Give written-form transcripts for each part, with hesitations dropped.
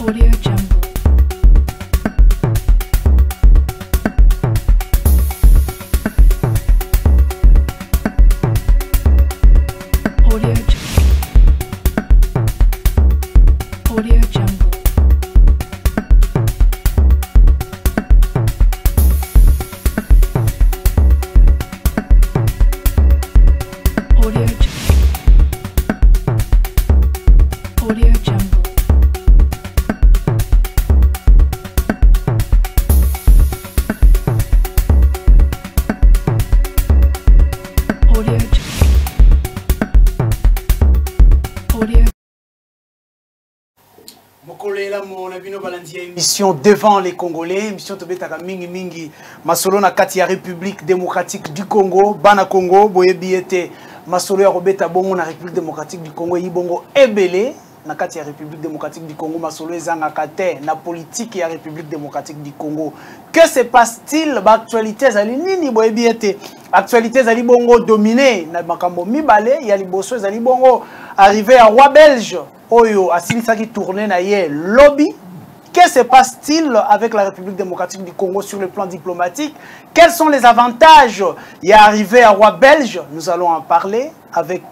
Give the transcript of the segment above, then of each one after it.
Audio Jungle. Audio Jungle. Audio Jungle. Audio Jungle. Audio Audio. Mokolela mona bino balandia émission devant les Congolais, émission tobetaka mingi mingi masolo na kati ya République démocratique du Congo, bana Congo boyebi ete masolo ya robeta bongo na République démocratique du Congo yibongo ebele na kati ya République démocratique du Congo masolo ezanga kate na politique ya République démocratique du Congo. Que se passe-t-il ba actualité zali nini boyebi ete actualité zali bongo dominé na makambo mibale ya liboso zali bongo arrivé à roi belge Oyo asilisaki tourné na ye lobby. Que se passe-t-il avec la République démocratique du Congo sur le plan diplomatique? Quels sont les avantages y à arriver à roi belge? Nous allons en parler avec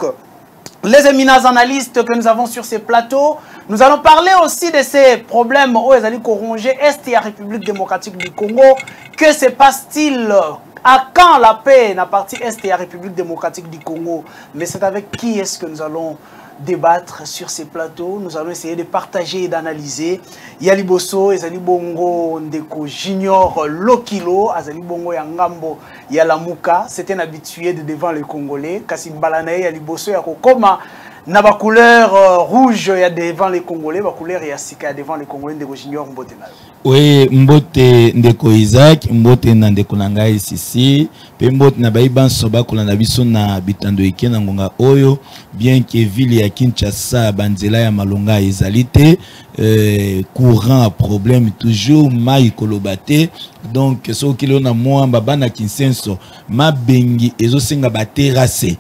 les éminents analystes que nous avons sur ces plateaux. Nous allons parler aussi de ces problèmes où ils allaient corronger Est et la République démocratique du Congo. Que se passe-t-il? À quand la paix dans la partie Est et la République démocratique du Congo? Mais c'est avec qui est-ce que nous allons débattre sur ces plateaux? Nous allons essayer de partager et d'analyser. Yali Bosso, Ezali Bongo Ndeko Junior Lokilo, Azali Bongo Yangambo Yalamuka, c'est un habitué de devant les Congolais. Kassim Balanae, Yali Bosso Yakokoma, Naba couleur rouge ya devant les Congolais, ba couleur ya sika devant les Congolais Ndeko Junior Mbote na. Oui, Mbote Ndeko Isaac, Mbote na Ndeko Nangai Sisi, pe Mbote na baiban soba kolanda biso na bitando eke na ngonga oyo, bien que ville ya Kinshasa banzela ya malonga ezalite, courant à problème toujours mai kolobate, donc so kilo na mwamba bana Kinsenso, ma bengi ezo senga ba terrasse.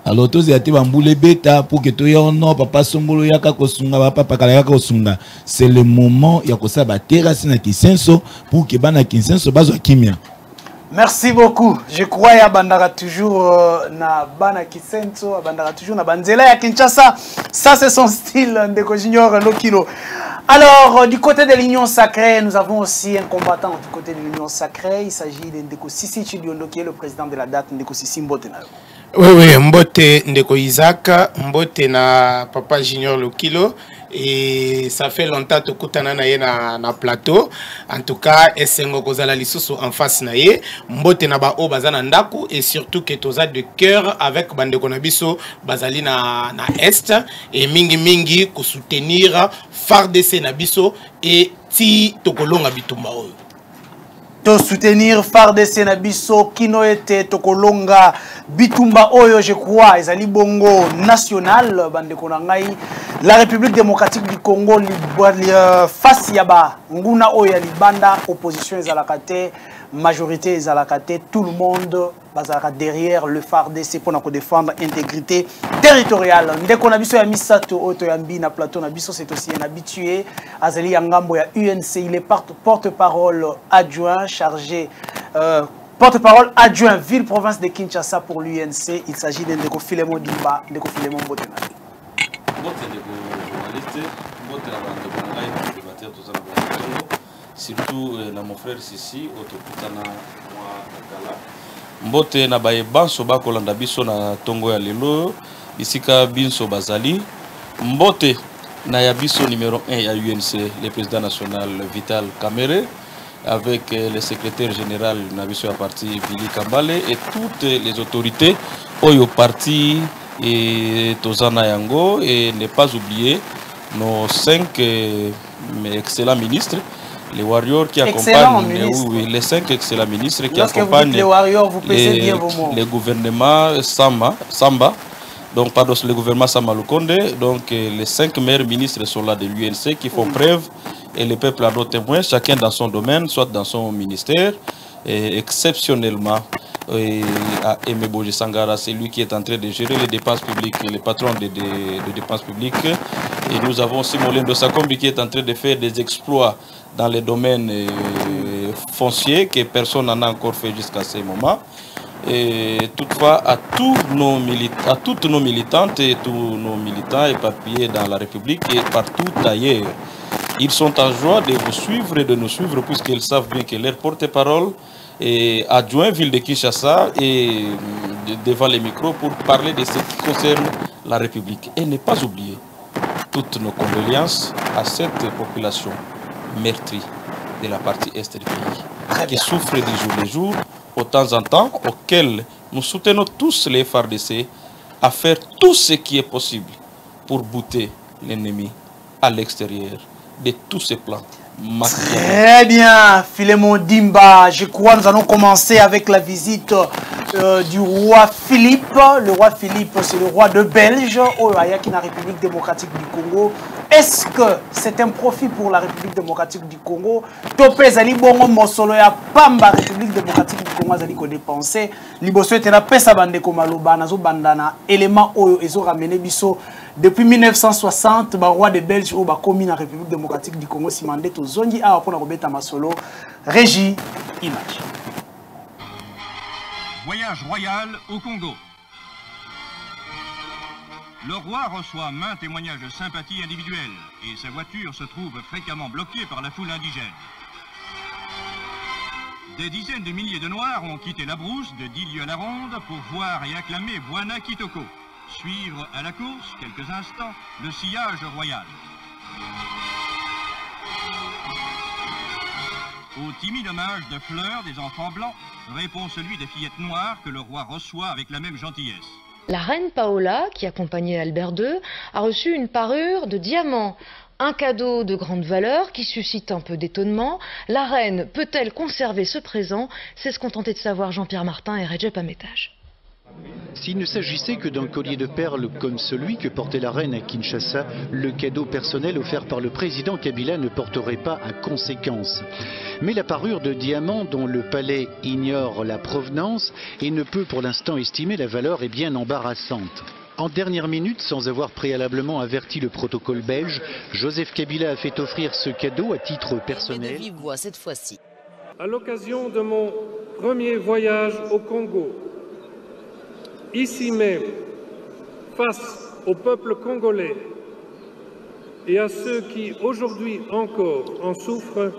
Alors tous les bamboule bêta pour que tu aies non papa sombolo yaka kosunga papa kala yaka kosunga, c'est le moment ya kosa ba terrasse na Kinsenso pour que bana Kinsenso bazo kimia. Merci beaucoup. Je crois ya bandara toujours na bana Kinsenso, bandara toujours na banzela ya Kinshasa. Ça c'est son style Ndeko Junior Lokilo. Alors du côté de l'Union Sacrée, nous avons aussi un combattant du côté de l'Union Sacrée, il s'agit de Ndeko Sisi Chidiondo qui est le président de la date Ndeko Sisi Mbotena. Oui, Mbote Ndeko Isaac, Mbote na Papa Junior Lokilo. Et ça fait longtemps que tu as na plateau. En tout cas, Essengo Kozala Lisusu en face naye. Mbote na ba o bazana ndaku. Et surtout que tu as de cœur avec Bande Konabiso Bazali na Est. Et mingi mingi ko soutenir FARDC Nabiso et ti tokolonga bitumba oyo. To soutenir FARDC Nabiso Kino ete tokolonga bitumba oyo, je crois ezali bongo national bande konangai. La République démocratique du Congo face yaba nguna oyo ya libanda, opposition ezalakate, majorité ezalakate, tout le monde bazalaka derrière le FARDC pour défendre l'intégrité territoriale. Ndeko na biso ya misato oto ya mbi na plateau na biso, c'est aussi un habitué azali ya ngambo ya UNC, il est porte-parole adjoint chargé porte-parole adjoint ville-province de Kinshasa pour l'UNC. Il s'agit de Ndeko Filemon Dimba, Ndeko Filemon Mbotena. Surtout mon frère Sisi, Otokutana, moi, Kala. Mbote na baye banso bakolanda biso na tongo ya lelo, isika binso bazali. Mbote na ya biso numéro 1 à UNC, le président national Vital Kamerhe, avec le secrétaire général Nabiso à parti Billy Kambale et toutes les autorités Oyo parti et Tozana Yango, et ne pas oublier nos 5 excellents ministres, les warriors qui accompagnent les 5 excellents ministres qui accompagnent les warriors, vous pesez bien vos mots. Les gouvernements Samba, donc pardon, le gouvernement Samba Lukonde, donc les 5 meilleurs ministres sont là de l'UNC qui font preuve, et le peuple a d'autres témoins, chacun dans son domaine, soit dans son ministère, et exceptionnellement et à Aimé Boje Sangara, c'est lui qui est en train de gérer les dépenses publiques, le patron des dépenses publiques. Et nous avons Simolendo Sakombi qui est en train de faire des exploits dans les domaines fonciers que personne n'en a encore fait jusqu'à ce moment. Et toutefois, à toutes nos militantes et tous nos militants éparpillés dans la République et partout ailleurs, ils sont en joie de vous suivre et de nous suivre puisqu'ils savent bien que leur porte-parole est adjoint ville de Kinshasa et devant les micros pour parler de ce qui concerne la République. Et ne pas oublier toutes nos condoléances à cette population meurtrie de la partie est du pays, qui souffre du jour le jour, de temps en temps, auquel nous soutenons tous les FARDC à faire tout ce qui est possible pour bouter l'ennemi à l'extérieur de tous ces plans. Très bien, Philémon Dimba. Je crois que nous allons commencer avec la visite du roi Philippe. Le roi Philippe, c'est le roi de Belge, au République démocratique du Congo. Est-ce que c'est un profit pour la République démocratique du Congo? Topé Zali Bongo Mosolo ya Pamba République démocratique du Congo Zali ko dépenser. Liboso était na pesa bande ko maloba nazo bandana élément oyo ezo ramener biso depuis 1960 ba roi de Belge au ba commis na République démocratique du Congo simandé to zongi a pona kobeta masolo régie image. Voyage royal au Congo. Le roi reçoit maints témoignages de sympathie individuelle et sa voiture se trouve fréquemment bloquée par la foule indigène. Des dizaines de milliers de Noirs ont quitté la brousse de 10 lieues à la ronde pour voir et acclamer Bwana Kitoko. Suivre à la course, quelques instants, le sillage royal. Au timide hommage de fleurs des enfants blancs, répond celui des fillettes noires que le roi reçoit avec la même gentillesse. La reine Paola, qui accompagnait Albert II, a reçu une parure de diamants. Un cadeau de grande valeur qui suscite un peu d'étonnement. La reine peut-elle conserver ce présent? C'est ce qu'ont tenté de savoir Jean-Pierre Martin et Recep Ametaj. S'il ne s'agissait que d'un collier de perles comme celui que portait la reine à Kinshasa, le cadeau personnel offert par le président Kabila ne porterait pas à conséquence. Mais la parure de diamants dont le palais ignore la provenance et ne peut pour l'instant estimer la valeur est bien embarrassante. En dernière minute, sans avoir préalablement averti le protocole belge, Joseph Kabila a fait offrir ce cadeau à titre personnel. De vive voix cette fois-ci. À l'occasion de mon premier voyage au Congo, ici même, face au peuple congolais et à ceux qui aujourd'hui encore en souffrent,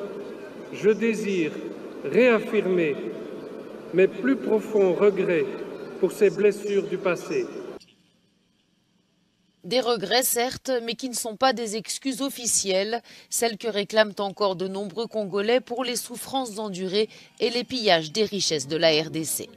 je désire réaffirmer mes plus profonds regrets pour ces blessures du passé. Des regrets, certes, mais qui ne sont pas des excuses officielles, celles que réclament encore de nombreux Congolais pour les souffrances endurées et les pillages des richesses de la RDC.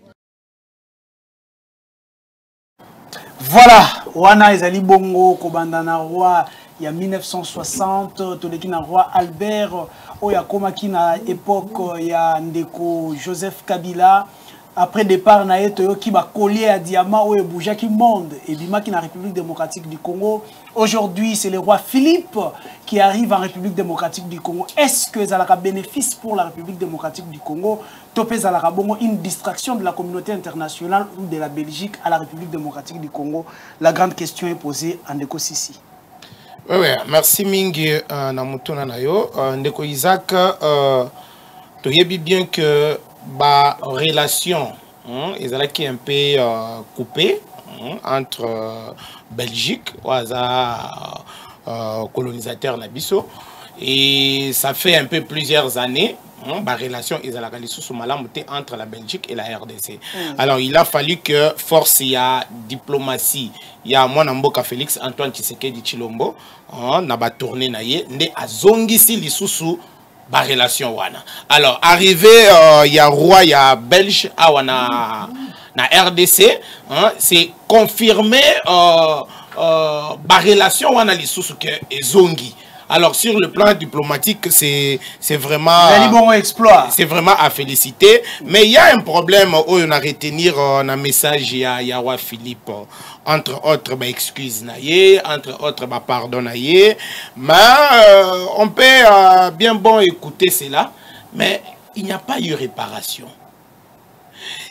Voilà, wana ezali bongo kobandana roi ya 1960 tolekina roi Albert oya komaki na époque ya ndeko Joseph Kabila. Après départ na ye toyoki ba collier à diamant oyo boujaki monde et bimaki na République démocratique du Congo. Aujourd'hui, c'est le roi Philippe qui arrive en République démocratique du Congo. Est-ce que ça a un bénéfice pour la République démocratique du Congo? Topé ça a une distraction de la communauté internationale ou de la Belgique à la République démocratique du Congo? La grande question est posée en Ndeko Sissi. Oui, merci mingi Namutuna Nayo. Ndeko Isaac, tu sais bien que la relation est un peu coupée entre Belgique, colonisateur Nabiso, et ça fait un peu plusieurs années. La relation entre la Belgique et la RDC. Alors il a fallu que force ya diplomatie, il y a mon amboka Félix Antoine Tshisekedi Tshilombo, na ba tourné na ye, nde azongisi lisusu ba relation wana. Alors arrivé il y a roi il y a belge awana na RDC, c'est confirmé ba relation wana lisusu que ezongi. Alors sur le plan diplomatique, c'est vraiment à féliciter. Mais il y a un problème où on a retenir un message à roi Philippe, entre autres excuses naïe, entre autres pardon naïe. Mais on peut bien bon écouter cela, mais il n'y a pas eu réparation.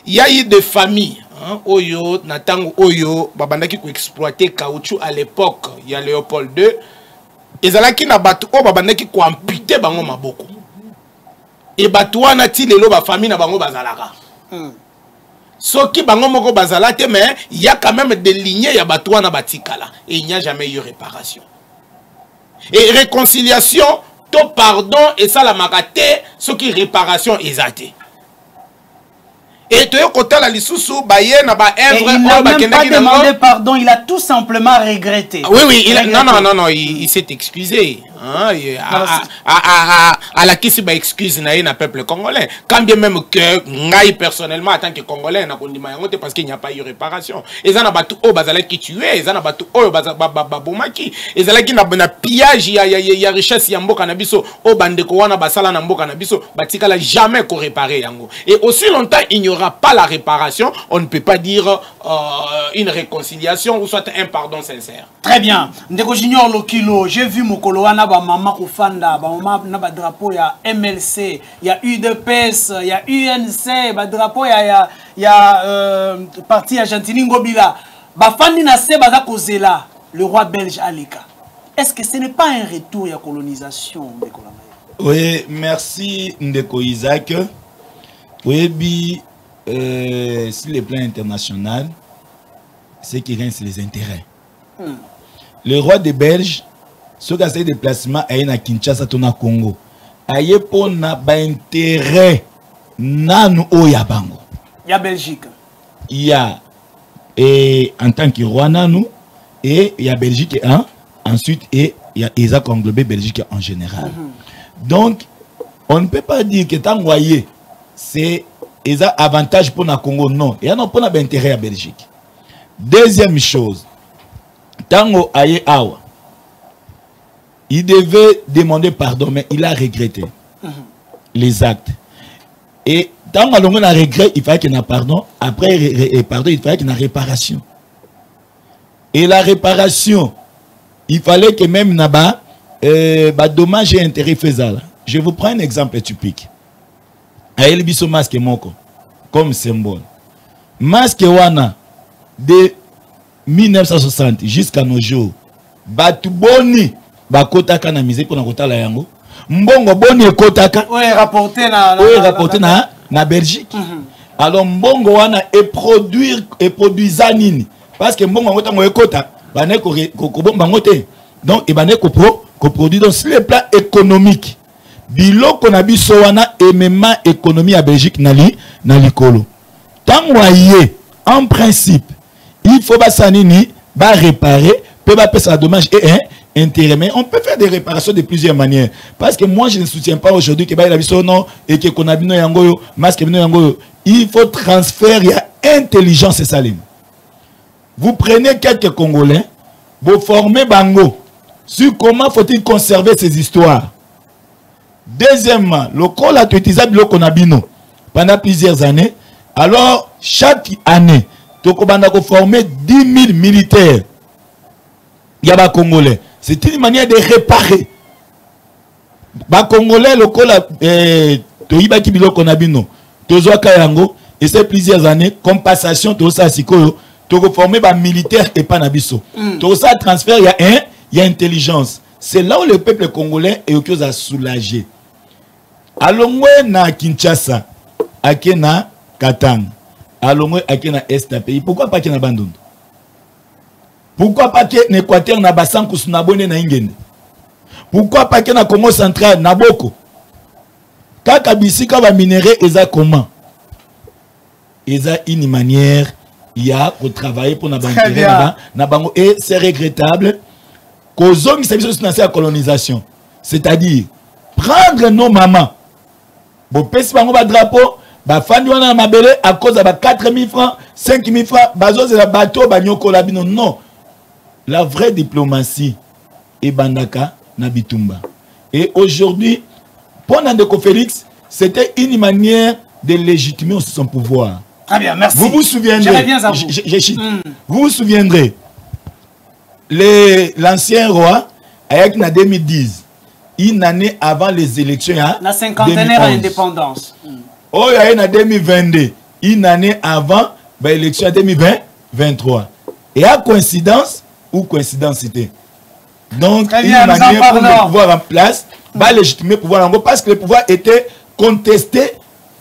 il y a eu des familles Oyo, Natango Oyo, babandaki ko exploiter caoutchouc à l'époque, il y a Léopold II. Ezalaki na batu o babandaki ko amputer bango maboko. Et batu wana ti lelo ba famille na bango bazalaka. Soki bango moko bazalate mais il y a quand même des lignées ya batu wana batikala et il n'y a jamais eu réparation. Et réconciliation, to pardon et ça la makate, ce qui réparation ezate. Et tu as la lisusu baye na ba œuvre il n'a même pas demandé pardon, il a tout simplement regretté. Oui, oui, non, il s'est excusé. Hein, à la qui ba excuse na un peuple congolais. Quand bien même que ngai personnellement en tant que congolais na kondima yango parce qu'il n'y a pas eu réparation. Et ça na batu o bazala qui tué, ça na batu o babomaki. Et ça la qui na pillage ya richesse ya mboka na biso o bandeko wana basala na mboka na biso batika la jamais ko réparer yango. Et aussi longtemps il n'y aura pas la réparation, on ne peut pas dire une réconciliation ou soit un pardon sincère. Très bien. Ndeko Junior Lokilo, j'ai vu Mokolo wana ba mama kufanda, ba mama na ba drapeau ya MLC, ya UDPS, ya UNC, ba drapeau ya parti Argentine Ngobila. Ba fandi na se baza kozela le roi belge Aleka. Est-ce que ce n'est pas un retour ya colonisation Ndeko Lamaye? Oui, merci Ndeko Isaac. Oui, sur le plan international, ce qui règne, c'est les intérêts. Le roi des Belges, ce qui a fait déplacement à Kinshasa, à Congo, a eu pour intérêt nanu oyabango. Il y a Belgique. Il y a en tant que roi nanu et il y a Belgique hein? Ensuite et il y a Isaac englobé Belgique en général. Donc on ne peut pas dire que tant voyé c'est un avantage pour le Congo, non. Il y a non pour l'intérêt à Belgique. Deuxième chose, Tango Aye Awa, il devait demander pardon, mais il a regretté les actes. Et Tango a regret, il fallait qu'il y ait pardon. Après pardon, il fallait qu'il y ait réparation. Et la réparation, il fallait que même là-bas, dommage et intérêt faisable. Je vous prends un exemple typique. Aïe biso masque moko comme symbole. Masque wana de 1960 jusqu'à nos jours. Batu boni bakotaka na misé pona kotala yango. Mbongo boni ekotaka. Oui, rapporté na Belgique. Alors mbongo wana et produisa nini? Parce que mbongo ngota mo ekota bané ko bomba ngote. Donc e bané ko produit dans le plan économique. Biloko na biso wana emema économie à Belgique na likolo. Tant voyez en principe il faut basanini ba réparer peut ba payer dommage et intérêt mais on peut faire des réparations de plusieurs manières parce que moi je ne soutiens pas aujourd'hui que ba la biso non et que konabino yango yo masque bino yango yo il faut transfert il y a intelligence et saline. Vous prenez quelques Congolais vous formez bango sur comment faut-il conserver ces histoires. Deuxièmement, le col a été utilisé pendant plusieurs années. Alors, chaque année, Tokobanda a formé 10 000 militaires. Il y a des Congolais. C'est une manière de réparer. Les Congolais, le col a été et c'est plusieurs années, comme passation, Toko formé des militaires et pas nabiso. Tout ça, transfert, il y a intelligence. C'est là où le peuple congolais est aux à soulager. Allons na Kinshasa, akena Katanga, allons akena Est pays. Pourquoi pas qu'il na Bandundu? Pourquoi pas qu'il na Équateur na Basankus na Bone na Ingende? Pourquoi pas qu'il na Congo central na Boko? Kaka bisika ba minéraux eza comment? Eza une manière il y a pour travailler pour na bango et c'est regrettable. Kozongi c'est la colonisation. C'est-à-dire prendre nos mamans. Bon, pèse bango ba drapeau, ba fandi wana na mabele à cause de 4 000 francs, 5 000 francs, bazo de la bateau ba nyoko la bino. Non. La vraie diplomatie est bandaka na bitumba. Et aujourd'hui, pour Ndeko Félix, c'était une manière de légitimer aussi son pouvoir. Très bien, merci. Vous vous souviendrez. Je reviens à vous. Vous vous souviendrez. L'ancien roi, en 2010, une année avant les élections, la cinquantenaire à l'indépendance. Oh, il y a en 2022, une année avant l'élection 2023. Et à coïncidence, ou coïncidence c'était. Donc, très il bien, manquait pour le pouvoir en place, légitimer le pouvoir en parce que le pouvoir était contesté.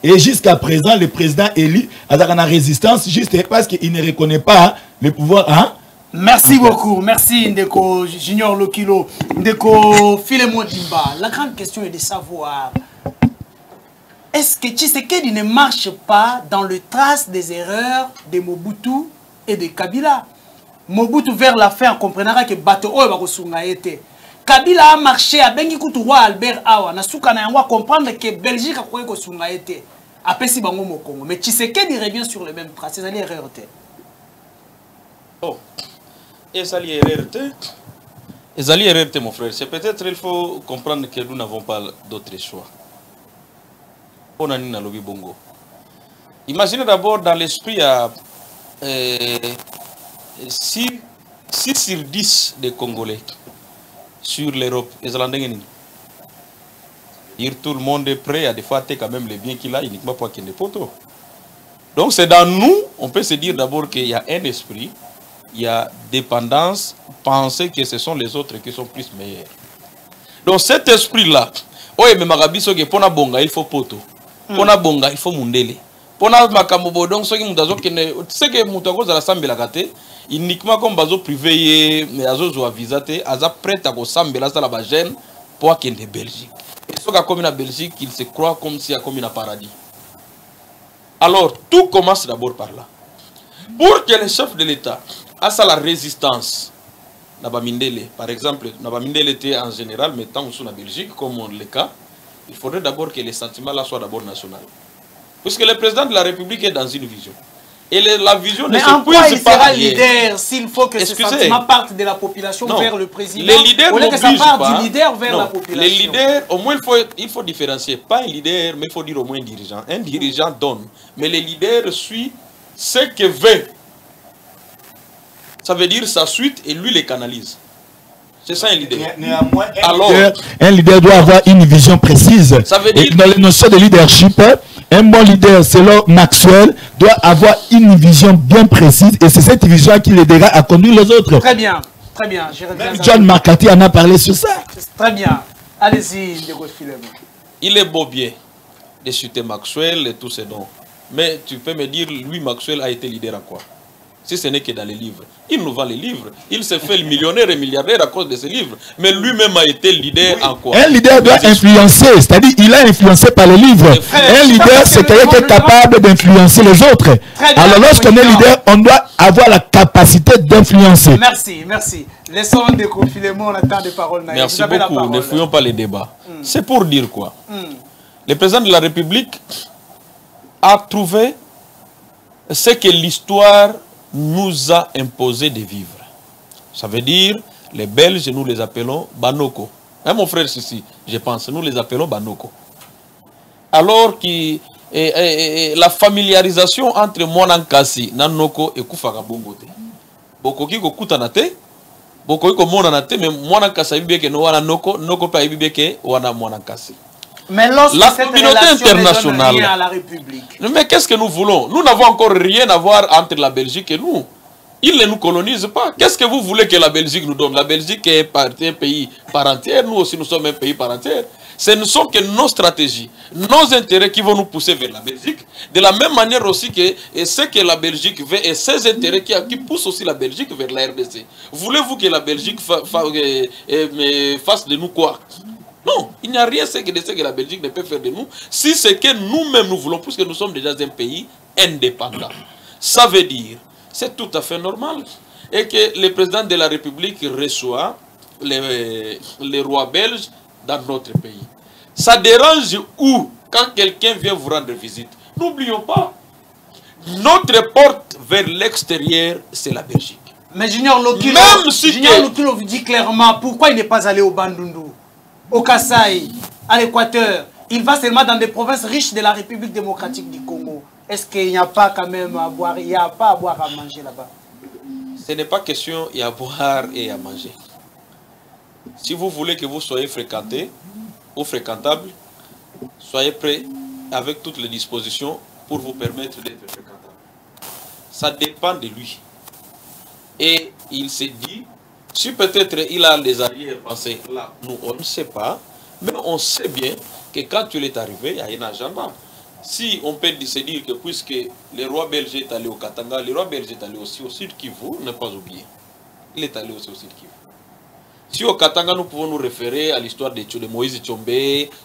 Et jusqu'à présent, le président élu a la résistance juste parce qu'il ne reconnaît pas le pouvoir. Hein? Merci beaucoup. Merci Ndeko Junior Lokilo. Ndeko Filemon Dimba. La grande question est de savoir, est-ce que Tshisekedi ne marche pas dans le trace des erreurs de Mobutu et de Kabila? Mobutu vers la fin comprendra que bateau oyo bakosunga été. Kabila a marché à bengi kutu roi Albert Awa na suka na yango comprendre que Belgique a koye kosunga été. Apesi bango mokongo. Mais Tshisekedi revient sur le même trace. C'est une erreur. Oh. Et ça l'y erreur, mon frère. C'est peut-être il faut comprendre que nous n'avons pas d'autre choix. On a ni na lobby bongo. Imaginez d'abord dans l'esprit à 6 sur 10 des Congolais sur l'Europe. Tout le monde est prêt à des fois quand même les biens qu'il a uniquement pour qu'il ne poto. Donc c'est dans nous, on peut se dire d'abord qu'il y a un esprit, il y a dépendance, penser que ce sont les autres qui sont plus meilleurs. Donc cet esprit-là, oui, mais Marabiso, pour bonga, il faut poto. Pour bonga, il faut mundele. Pour makambo, donc ce qui c'est que Moutago à la Sambela Gate, uniquement comme bazo privé, mais azo a visité, aza prêt à go Sambela la bagène pour qu'il y ait Belgique. Et ce qu'a comme la Belgique, il se croit comme s'il y a comme un paradis. Alors, tout commence d'abord par là. Pour que le chef de l'État a la résistance, Nabamindele, par exemple, Nabamindele était en général, mais tant que la Belgique, comme le cas, il faudrait d'abord que les sentiments là soient d'abord nationaux. Puisque le président de la République est dans une vision. Et la vision ne se puise pas. Mais en quoi il sera leader s'il faut que ce sentiment parte de la population vers le président? Les leaders ou que ça parte du leader vers la population? Les leaders, au moins il faut différencier. Pas un leader, mais il faut dire au moins un dirigeant. Un dirigeant donne. Mais les leaders suivent ce que veut. Ça veut dire sa suite et lui les canalise. C'est ça un leader. Alors, un leader doit avoir une vision précise. Ça veut dire... Et dans les notions de leadership, un bon leader, selon Maxwell, doit avoir une vision bien précise. Et c'est cette vision qui l'aidera à conduire les autres. Très bien, très bien. Même John McCarthy en a parlé sur ça. Très bien. Allez-y, Ndeko Filemon. Il est beau bien de citer Maxwell et tous ces dons. Mais tu peux me dire, lui, Maxwell a été leader à quoi? Si ce n'est que dans les livres. Il nous vend les livres. Il s'est fait le millionnaire et milliardaire à cause de ses livres. Mais lui-même a été leader en quoi? Un leader doit influencer. C'est-à-dire qu'il a influencé par les livres. Un leader, c'est quelqu'un qui est capable d'influencer les autres. Alors lorsqu'on est leader, on doit avoir la capacité d'influencer. Merci, merci. Laissons Ndeko Filemon, on attend des paroles. Merci beaucoup. Ne fouillons pas les débats. C'est pour dire quoi? Le président de la République a trouvé ce que l'histoire nous a imposé de vivre. Ça veut dire, les Belges, nous les appelons Banoko. Hein, mon frère, ici, je pense, nous les appelons Banoko. Alors que la familiarisation entre Monankasi, Nanoko et Koufara Bongote. Bokoki ko kutanate, Bokoki ko Monanate, mais Monankasi a vu que nous wana Noko, Noko pa vu que wana Monankasi. Mais la communauté internationale, rien à la République. Mais qu'est-ce que nous voulons? Nous n'avons encore rien à voir entre la Belgique et nous. Ils ne nous colonisent pas. Qu'est-ce que vous voulez que la Belgique nous donne? La Belgique est un pays par entière. Nous aussi, nous sommes un pays par entière. Ce ne sont que nos stratégies, nos intérêts qui vont nous pousser vers la Belgique. De la même manière aussi que ce que la Belgique veut et ses intérêts qui poussent aussi la Belgique vers la RDC. Voulez-vous que la Belgique fasse de nous quoi? Non, il n'y a rien de ce que la Belgique ne peut faire de nous, si c'est que nous-mêmes nous voulons, puisque nous sommes déjà un pays indépendant. Ça veut dire, c'est tout à fait normal, et que le président de la République reçoit les rois belges dans notre pays. Ça dérange où, quand quelqu'un vient vous rendre visite? N'oublions pas, notre porte vers l'extérieur, c'est la Belgique. Mais Junior Lokilo, même si Junior Lokilo vous dit clairement pourquoi il n'est pas allé au Bandundu, au Kasaï, à l'Équateur. Il va seulement dans des provinces riches de la République démocratique du Congo. Est-ce qu'il n'y a pas quand même à boire, il n'y a pas à boire à manger là-bas? Ce n'est pas question d'y à boire et à manger. Si vous voulez que vous soyez fréquenté ou fréquentable, soyez prêt avec toutes les dispositions pour vous permettre d'être fréquentant. Ça dépend de lui. Et il s'est dit, si peut-être il a des arrière-pensées, là, nous on ne sait pas, mais on sait bien que quand il est arrivé, il y a un agenda. Si on peut se dire que puisque le roi belge est allé au Katanga, le roi belge est allé aussi au Sud Kivu, ne pas oublier. Il est allé aussi au Sud Kivu. Si au Katanga, nous pouvons nous référer à l'histoire de Moïse Tchombe,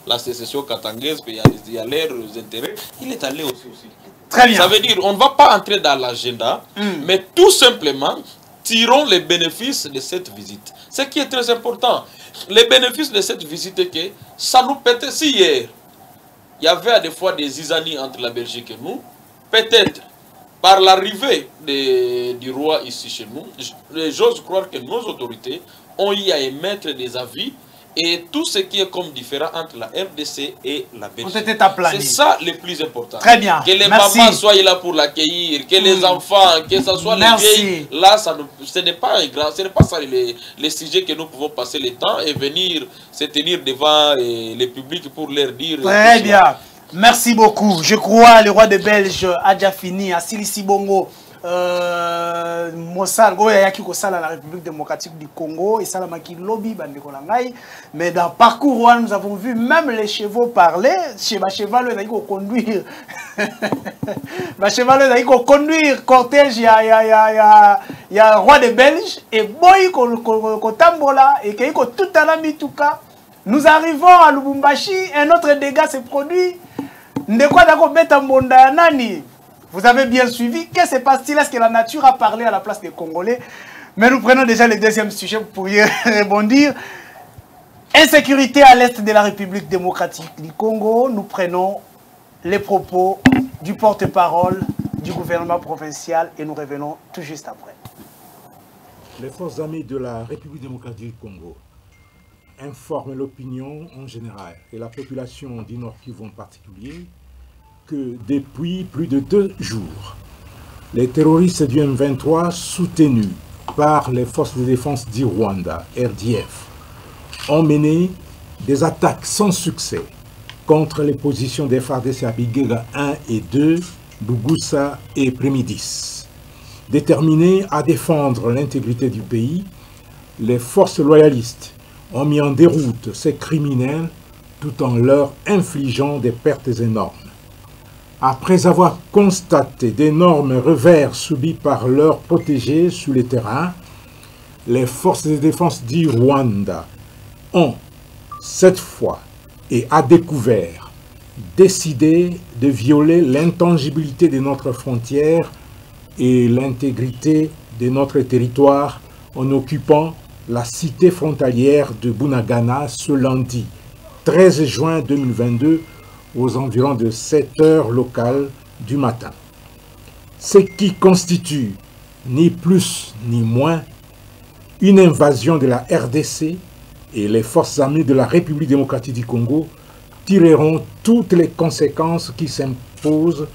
la sécession katangaise, il y a leurs intérêts, il est allé aussi au Sud Kivu. Très bien. Ça veut dire on ne va pas entrer dans l'agenda, mais tout simplement, tirons les bénéfices de cette visite. Ce qui est très important, les bénéfices de cette visite, c'est que ça nous pétait. Si hier, il y avait des fois des isanies entre la Belgique et nous, peut-être par l'arrivée du roi ici chez nous, j'ose croire que nos autorités ont eu à émettre des avis et tout ce qui est comme différent entre la RDC et la Belgique. C'est ça le plus important. Très bien. Que les mamans soient là pour l'accueillir, que les enfants, que ce soit les vieilles. Là, ce n'est pas grave, ce n'est pas ça les sujets que nous pouvons passer le temps et venir se tenir devant le public pour leur dire. Très bien. Merci beaucoup. Je crois le roi des Belges a déjà fini. À Silisi Bongo. Mossal Goya qui sala la République démocratique du Congo et Salamaki lobby bandekolangai, mais dans parcours nous avons vu même les chevaux parler. Cheval il a conduire cheval il a conduire cortège il y a roi des Belges et boy kotambola et que tout à la mituka. Nous arrivons à Lubumbashi, un autre dégât s'est produit. Ndekwa dako beta mbonda nani. Vous avez bien suivi. Qu'est-ce qui se passe-t-il? Est-ce que la nature a parlé à la place des Congolais? Mais nous prenons déjà le deuxième sujet pour y rebondir. Insécurité à l'est de la République démocratique du Congo. Nous prenons les propos du porte-parole du gouvernement provincial et nous revenons tout juste après. Les forces armées de la République démocratique du Congo informent l'opinion en général et la population du Nord Kivu en particulier que depuis plus de 2 jours, les terroristes du M23 soutenus par les forces de défense du Rwanda, RDF, ont mené des attaques sans succès contre les positions des FARDC à Bigega 1 et 2, Bugusa et Prémidis. Déterminés à défendre l'intégrité du pays, les forces loyalistes ont mis en déroute ces criminels tout en leur infligeant des pertes énormes. Après avoir constaté d'énormes revers subis par leurs protégés sur le terrain, les forces de défense du Rwanda ont, cette fois et à découvert, décidé de violer l'intangibilité de notre frontière et l'intégrité de notre territoire en occupant la cité frontalière de Bunagana ce lundi 13 juin 2022 aux environs de 7 heures locales du matin. Ce qui constitue ni plus ni moins une invasion de la RDC et les forces armées de la République démocratique du Congo tireront toutes les conséquences qui s'imposent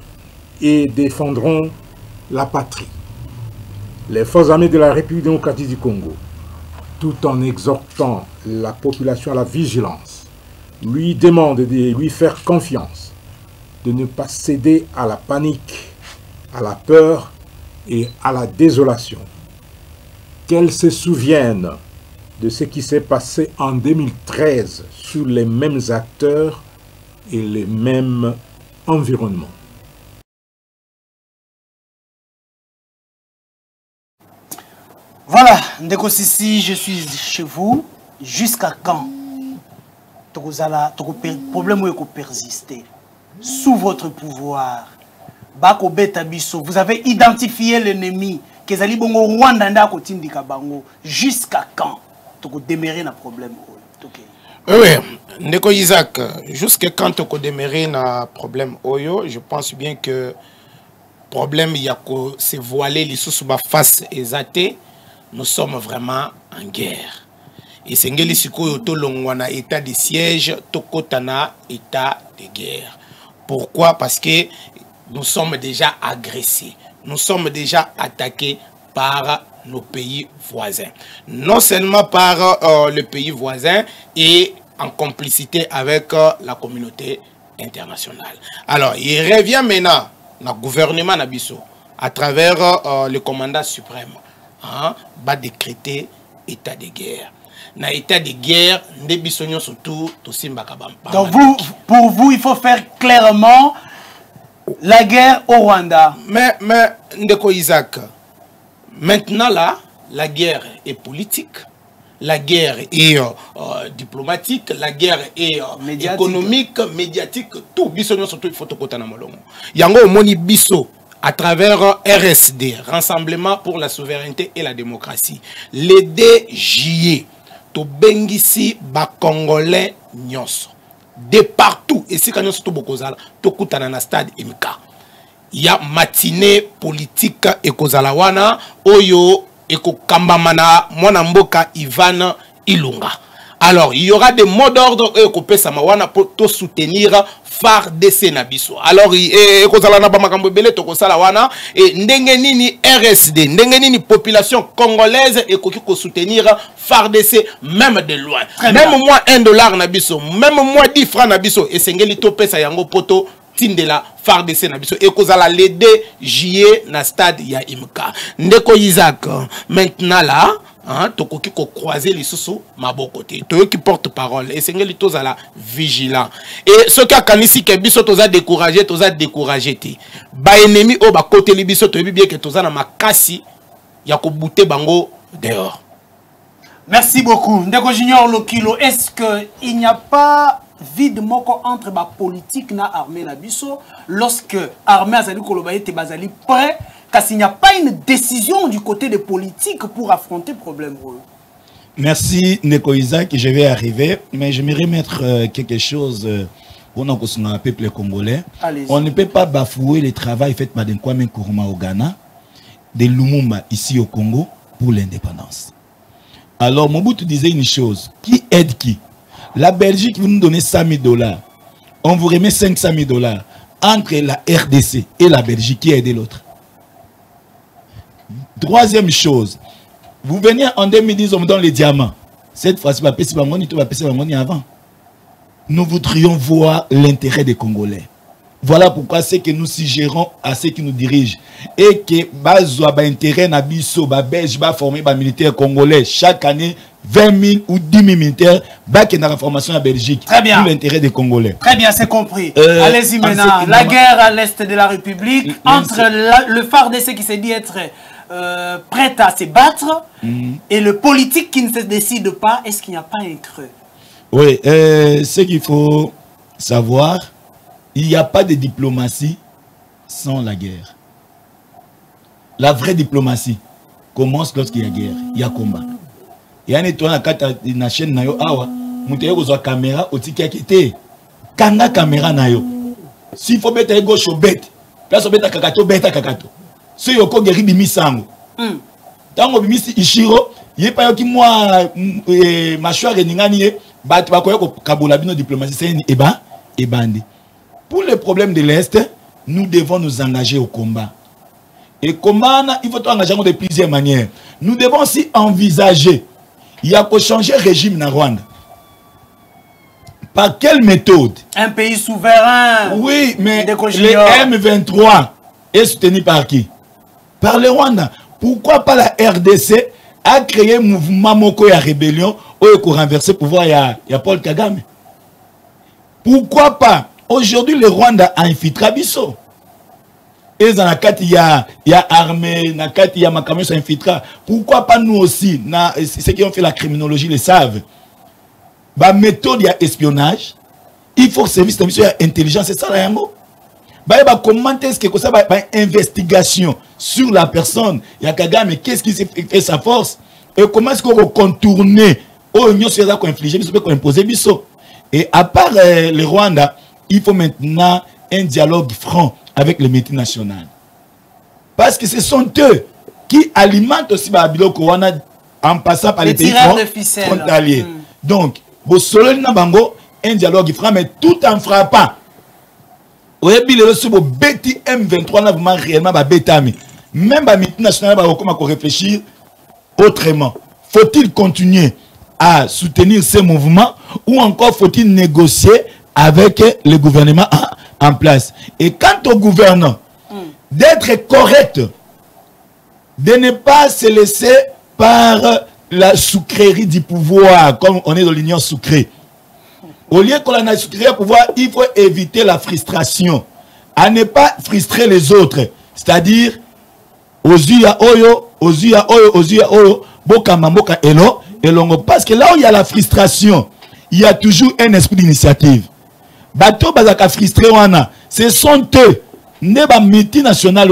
et défendront la patrie. Les forces armées de la République démocratique du Congo, tout en exhortant la population à la vigilance, lui demande de lui faire confiance, de ne pas céder à la panique, à la peur et à la désolation. Qu'elle se souvienne de ce qui s'est passé en 2013 sur les mêmes acteurs et les mêmes environnements. Voilà, Ndeko Sissi, je suis chez vous. Jusqu'à quand le problème est persister sous votre pouvoir? Bako Beta Bisso, vous avez identifié l'ennemi. Kezali bongo Rwanda nda ko tindika bango. Jusqu'à quand toko démarrer na problème? Oui, Ndeko Isaac, jusqu'à quand toko démarrer na problème oyo, je pense bien que problème yako se voiler les sous face exaté. Nous sommes vraiment en guerre. Et c'est ngeli sikoyo to longwana état de siège, tokotana état de guerre. Pourquoi? Parce que nous sommes déjà agressés. Nous sommes déjà attaqués par nos pays voisins. Non seulement par le pays voisin et en complicité avec la communauté internationale. Alors, il revient maintenant le gouvernement Nabiso, à travers le commandant suprême, va décréter état de guerre. Dans l'état de guerre, surtout, donc pour vous, il faut faire clairement la guerre au Rwanda. Mais Ndeko Isaac, maintenant là, la guerre est politique, la guerre est diplomatique, la guerre est économique, médiatique, tout. Surtout, il faut tout il y a un moni biso à travers RSD, Rassemblement pour la souveraineté et la démocratie. Les DJE, to bengisi ba Congolais nyonso. De partout, et si nous sommes beaucoup to kutana na stade MK. Il y a matinée politique et kozalawana oyo eko kambamana mwana mboka Ivan Ilunga. Alors, il y aura des mots d'ordre pour soutenir FARDC Nabiso. Alors, et ndengenini RSD, ndengenini population congolaise et ko soutenir FARDC même de loin. Même moi $1 Nabiso, même moi 10 francs Nabiso et sengeli topé sa yango poto tindela FARDC Nabiso et kozala les DJE na stade ya Imka. Ndeko Isaac, maintenant là, tokoki ko croiser les sous maboko te to qui porte parole et sengeli tozala vigilant et ce ka kanisi ke biso toza décourager te ba ennemi o ba côté li biso to bien que toza na makasi ya ko bouter bango dehors. Merci beaucoup Ndeko Junior Lokilo. Est-ce que il n'y a pas vide moko entre ba politique na armée na biso lorsque armée azali koloba ete bazali prêt? Car s'il n'y a pas une décision du côté des politiques pour affronter le problème. Merci Ndeko Isaac, je vais arriver, mais je vais mettre quelque chose pour le peuple congolais. On ne peut pas bafouer le travail fait par Kwame Nkrumah au Ghana, de Lumumba ici au Congo pour l'indépendance. Alors Mobutu disait une chose, qui aide qui? La Belgique vous nous donnez $100 000, on vous remet $500 000 entre la RDC et la Belgique, qui aide l'autre? Troisième chose, vous venez en 2010, on me donne les diamants. Cette fois-ci, avant. Nous voudrions voir l'intérêt des Congolais. Voilà pourquoi c'est que nous suggérons à ceux qui nous dirigent et que Bazoua intérêt Nabiso, Belge, former des militaires congolais chaque année 20 000 ou 10 000 militaires qui dans la formation en Belgique. Très bien. Pour l'intérêt des Congolais. Très bien, c'est compris. Allez-y maintenant. La guerre à l'est de la République entre le FARDC qui s'est dit être prêt à se battre et le politique qui ne se décide pas. Est-ce qu'il n'y a pas un creux? Oui, ce qu'il faut savoir, il n'y a pas de diplomatie sans la guerre. La vraie diplomatie commence lorsqu'il y a guerre, il y a combat. Il y a une chaîne na yo awa, muteye kozwa caméra otiki akete. Kanga caméra na yo. S'il faut mettre gauche au bête, place au bête kakato beta kakato. Ce yoko geri bimisango. Tango bimisi Ishiro, yepa yoki moi machwa reningani ye, bat bakoya ko kabola bino diplomatie c'est ebandi. Pour les problèmes de l'Est, nous devons nous engager au combat. Et comment il faut engager de plusieurs manières. Nous devons aussi envisager, il y a qu'à changer le régime dans Rwanda. Par quelle méthode? Un pays souverain. Oui, mais le M23 est soutenu par qui? Par le Rwanda. Pourquoi pas la RDC a créé un mouvement Moko et rébellion pour renverser le pouvoir de Paul Kagame? Pourquoi pas? Aujourd'hui, le Rwanda a infiltré Abisso. Et dans la carte, il y a armée, dans la carte, il y a Makamé, ça infiltra. Pourquoi pas nous aussi? Ceux qui ont fait la criminologie le savent. La méthode, il y a espionnage. Il faut que le service d'intelligence, il y a intelligence. C'est ça, là, comment est-ce que ça va une investigation sur la personne? Il y a Kagame, qu'est-ce qui fait sa force? Et comment est-ce qu'on va contourner? Oh, nous sommes infligés, nous sommes imposés. Et à part le Rwanda, il faut maintenant un dialogue franc avec le métier national. Parce que ce sont eux qui alimentent aussi Babiloko en passant par les pays frontaliers. Donc, un dialogue franc, mais tout en frappant. Même le métier national va réfléchir autrement. Faut-il continuer à soutenir ces mouvements ou encore faut-il négocier avec le gouvernement en place? Et quant au gouvernant, d'être correct, de ne pas se laisser par la sucrerie du pouvoir, comme on est dans l'union sucrée. Au lieu qu'on a sucré au pouvoir, il faut éviter la frustration, à ne pas frustrer les autres. C'est-à-dire, Ozuya Oyo, Ozuya Oyo, Ozuya Oyo, Boka Mamoka Elo, Elongo. Parce que là où il y a la frustration, il y a toujours un esprit d'initiative. Bato Bazaka frustré, ce sont eux, Neba multinational,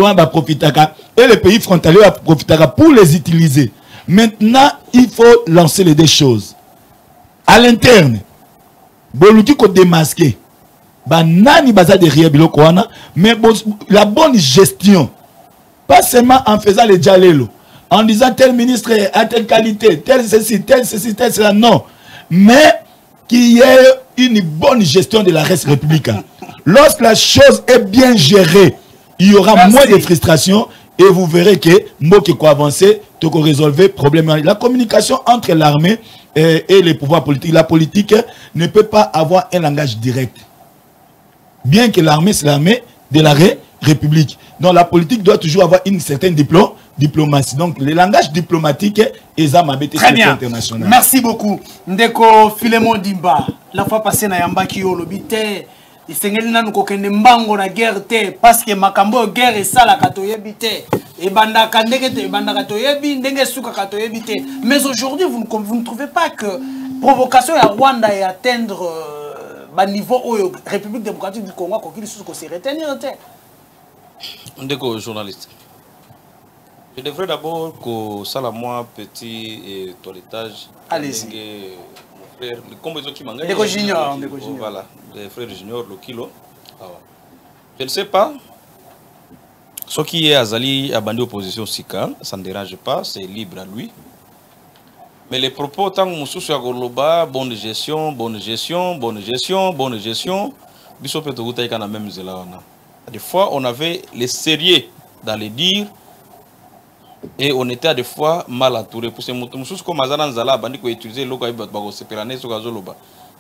et le pays frontalier va profiter pour les utiliser. Maintenant, il faut lancer les deux choses. À l'interne, Boluki ko démasqué. Nani baza derrière biloko wana, mais la bonne gestion. Pas seulement en faisant les dialélo, en disant tel ministre a telle qualité, tel ceci, tel cela, non. Mais qu'il y ait une bonne gestion de la reste républicaine. Lorsque la chose est bien gérée, il y aura moins de frustration et vous verrez que Mboki ko avancer, to ko résolver problème. La communication entre l'armée et les pouvoirs politiques. La politique ne peut pas avoir un langage direct. Bien que l'armée, c'est l'armée de la République. Donc la politique doit toujours avoir une certaine diplomatie. Donc le langage diplomatique est international. Merci beaucoup. Ndeko Philemon Dimba, la fois passée na yamba ki olobite, isengeli nanu kokende mbango na guerre te parce que makambo guerre esala katoyebi te. Et banda kandeke te banda katoyebi ndenge suka katoyebi te. Mais aujourd'hui vous ne trouvez pas que provocation à Rwanda et atteindre niveau au République démocratique du Congo kokili suko se retenir te. Ndeko journaliste. Je devrais d'abord que ça la moi petit toilettage. Allez-y. Mon frère, comme ils ont qui m'engagent. Ndeko Junior, voilà, les frères Junior Lokilo. Je ne sais pas. Ce qui est Azali a bandé opposition Sika, ça ne dérange pas, c'est libre à lui. Mais les propos tant que Moussou Goloba, bonne gestion, bonne gestion, bonne gestion, bonne gestion, Bissot Petouta est quand même zélana. Des fois, on avait les sérieux dans les dires et on était à des fois mal entouré. Pour ces moutons, comme Azanan Zala, Bandi qui utilisait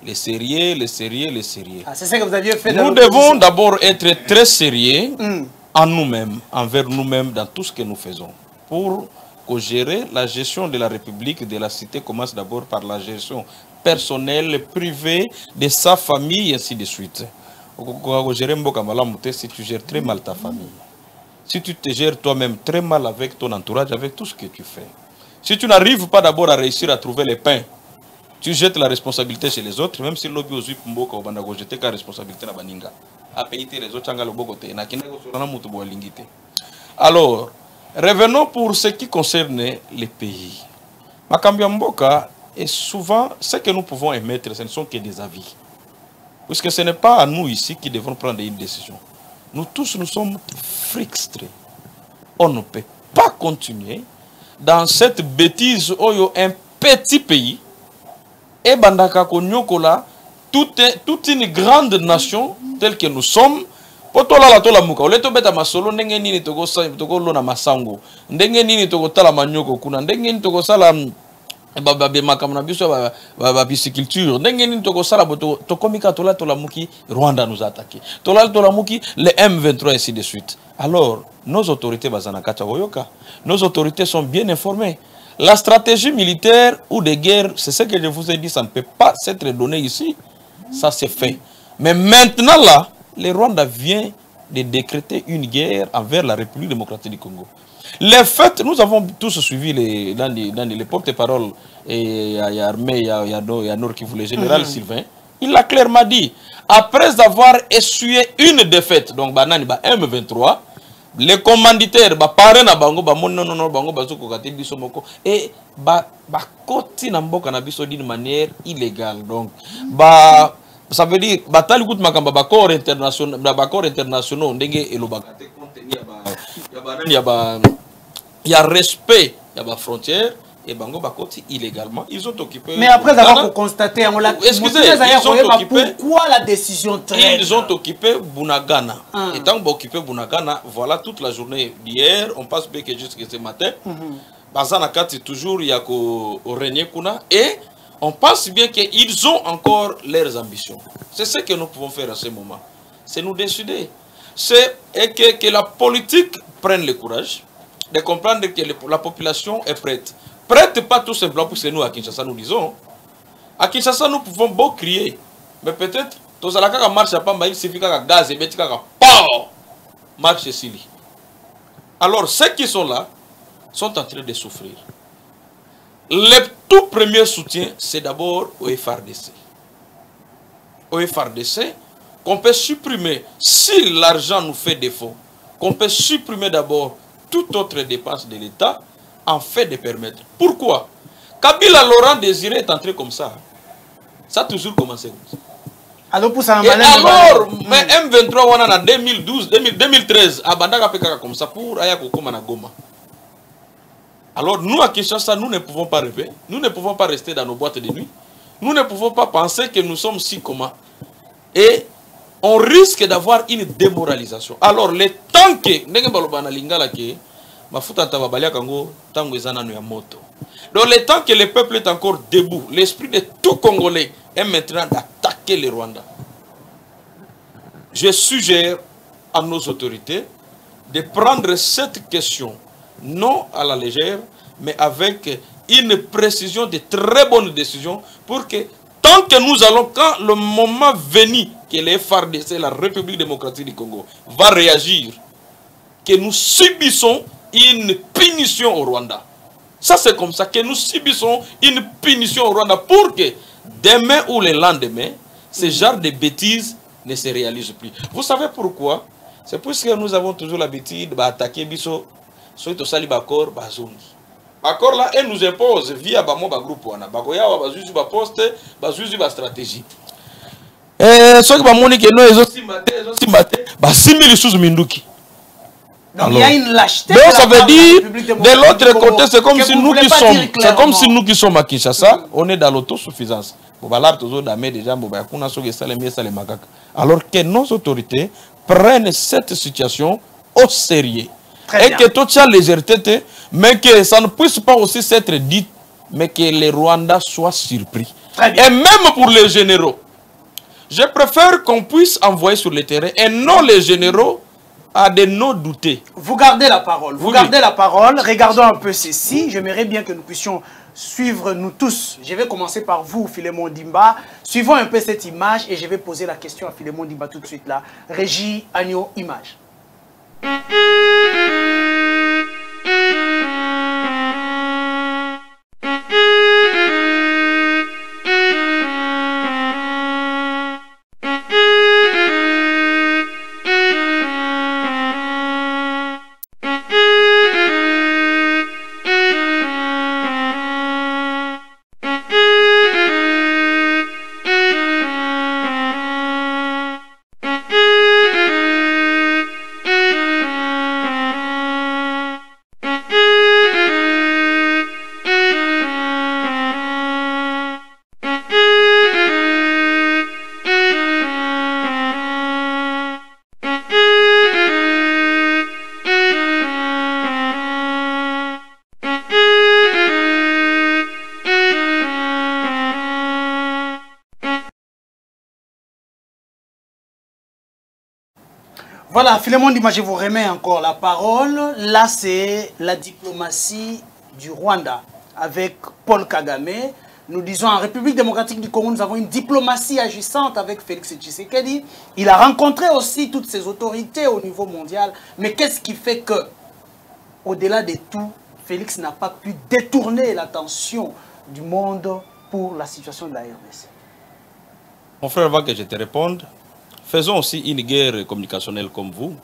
les sérieux, les sérieux, les sérieux. Ah, c'est ça que vous aviez fait. Nous devons d'abord être très sérieux en nous-mêmes, envers nous-mêmes, dans tout ce que nous faisons. Pour gérer la gestion de la République, de la cité, commence d'abord par la gestion personnelle, privée, de sa famille, et ainsi de suite. Si tu gères très mal ta famille, si tu te gères toi-même très mal avec ton entourage, avec tout ce que tu fais, si tu n'arrives pas d'abord à réussir à trouver les pains, tu jettes la responsabilité chez les autres, même si l'objet aux Mboka ou jeter la responsabilité na baninga. À payer les autres, alors, revenons pour ce qui concerne les pays. Makambia Mboka est souvent ce que nous pouvons émettre, ce ne sont que des avis. Puisque ce n'est pas à nous ici qui devons prendre une décision. Nous tous, nous sommes frustrés. On ne peut pas continuer dans cette bêtise où il y a un petit pays et Bandaka Konyokola, toute une grande nation telle que nous sommes. Potola la tola muka, oleto beta masolo ndenge nini toko lona masango, ndenge nini toko tala manyoko kuna, ndenge nini toko sala babe makamna biso ba pisciculture, ndenge nini toko sala boto tokomika tola muki Rwanda nous a attaqué. Tola muki les M23 ainsi de suite. Alors, nos autorités bazana kata woyoka, nos autorités sont bien informées. La stratégie militaire ou de guerre, c'est ce que je vous ai dit, ça ne peut pas s'être donné ici. Ça c'est fait. Mais maintenant là, le Rwanda vient de décréter une guerre envers la République démocratique du Congo. Les faits, nous avons tous suivi dans les porte-paroles, et il y a Armée, il y a Nord Kivu, le général Sylvain. Il l'a clairement dit. Après avoir essuyé une défaite, donc Banani M23, les commanditaires, parrain bango, bango bazuko kate biso moko, et koti na mboka na biso d'une manière illégale. Donc ça veut dire batali kout makamba bakor internationaux ndenge elobakate contenir il y a respect, il y a frontières et bango bakoti illégalement, ils ont occupé. Mais après avoir constaté, on l'a. Excusez, ils ont occupé. Pourquoi la décision traîne? Ils ont occupé Bunagana. Et tant qu'on occupé Bunagana, voilà toute la journée d'hier, on passe bien que jusqu'à ce matin. Bazana Kati toujours il y a qu'au régner kuna et on pense bien qu'ils ont encore leurs ambitions. C'est ce que nous pouvons faire à ce moment. C'est nous décider. c'est que la politique prenne le courage de comprendre que la population est prête. Prête pas tout simplement pour que nous à Kinshasa nous disons. À Kinshasa nous pouvons beau crier, mais peut-être tout ça la marche pas, il suffit que gaz et petit marche ici. Alors ceux qui sont là sont en train de souffrir. Le tout premier soutien, c'est d'abord au FRDC. Au FRDC, qu'on peut supprimer, si l'argent nous fait défaut, qu'on peut supprimer d'abord toute autre dépense de l'État, en fait de permettre. Pourquoi? Kabila Laurent Désiré est entré comme ça. Ça a toujours commencé comme ça. Alors, pour ça, et alors, mais M23, on en a 2012, 2013, à Bandaka Pekaka comme ça, pour Ayako Goma. Alors, nous à Kinshasa, nous ne pouvons pas rêver, nous ne pouvons pas rester dans nos boîtes de nuit, nous ne pouvons pas penser que nous sommes si communs. Et on risque d'avoir une démoralisation. Alors, le temps que, donc, le temps que le peuple est encore debout, l'esprit de tout Congolais est maintenant d'attaquer le Rwanda. Je suggère à nos autorités de prendre cette question non à la légère, mais avec une précision de très bonnes décisions pour que tant que nous allons, quand le moment venu que les FARDC, la République démocratique du Congo, va réagir, que nous subissons une punition au Rwanda. Ça c'est comme ça, que nous subissons une punition au Rwanda pour que demain ou le lendemain, ce genre de bêtises ne se réalisent plus. Vous savez pourquoi? C'est parce que nous avons toujours l'habitude d'attaquer Bisso, soit au Sali Bakor, Bazouni. Bakor là, elle nous impose via Bamo Bagroupe, Bakoya, Bazuzi, Baposte, Bazuzi, Bastratégie. Et ceux qui vont montrer que nous, ils ont battu 6 000 sous Minduki. Donc il y a une lâcheté. Donc ça veut dire, de l'autre côté, c'est comme si nous qui sommes, c'est comme si nous qui sommes à Kinshasa, on est dans l'autosuffisance. Alors que nos autorités prennent cette situation au sérieux. Et que tout ça légèreté, mais que ça ne puisse pas aussi s'être dit, mais que les Rwandais soient surpris. Et même pour les généraux, je préfère qu'on puisse envoyer sur le terrain et non les généraux à des noms doutés. Vous gardez la parole. Vous gardez la parole. Regardons un peu ceci. J'aimerais bien que nous puissions suivre nous tous. Je vais commencer par vous, Philémon Dimba. Suivons un peu cette image et je vais poser la question à Philémon Dimba tout de suite là. Régie, Agneau, image. Voilà, Philémon Dimba, je vous remets encore la parole. Là, c'est la diplomatie du Rwanda avec Paul Kagame. Nous disons en République démocratique du Congo, nous avons une diplomatie agissante avec Félix Tshisekedi. Il a rencontré aussi toutes ces autorités au niveau mondial. Mais qu'est-ce qui fait que, au-delà de tout, Félix n'a pas pu détourner l'attention du monde pour la situation de la RDC? Mon frère, avant que je te réponde, faisons aussi une guerre communicationnelle comme vous.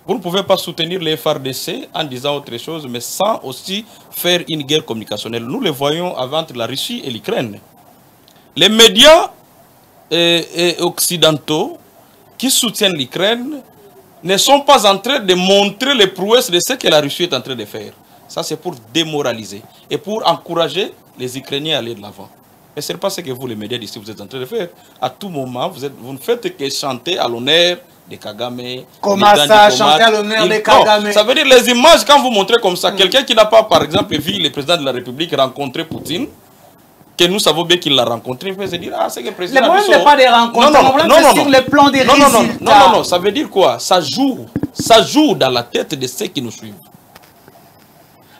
Vous ne pouvez pas soutenir les FARDC en disant autre chose, mais sans aussi faire une guerre communicationnelle. Nous le voyons entre la Russie et l'Ukraine. Les médias occidentaux qui soutiennent l'Ukraine ne sont pas en train de montrer les prouesses de ce que la Russie est en train de faire. Ça, c'est pour démoraliser et pour encourager les Ukrainiens à aller de l'avant. Mais ce n'est pas ce que vous, les médias d'ici, vous êtes en train de faire. À tout moment, vous ne faites que chanter à l'honneur de Kagame. Comment ça, chanter à l'honneur de Kagame? Non, ça veut dire les images, quand vous montrez comme ça, quelqu'un qui n'a pas, par exemple, vu le président de la République rencontrer Poutine, que nous savons bien qu'il l'a rencontré, il peut se dire, ah, c'est que le président... Le problème n'est pas des rencontres, le problème c'est sur le plan des résultats. Non, ça veut dire quoi? Ça joue dans la tête de ceux qui nous suivent.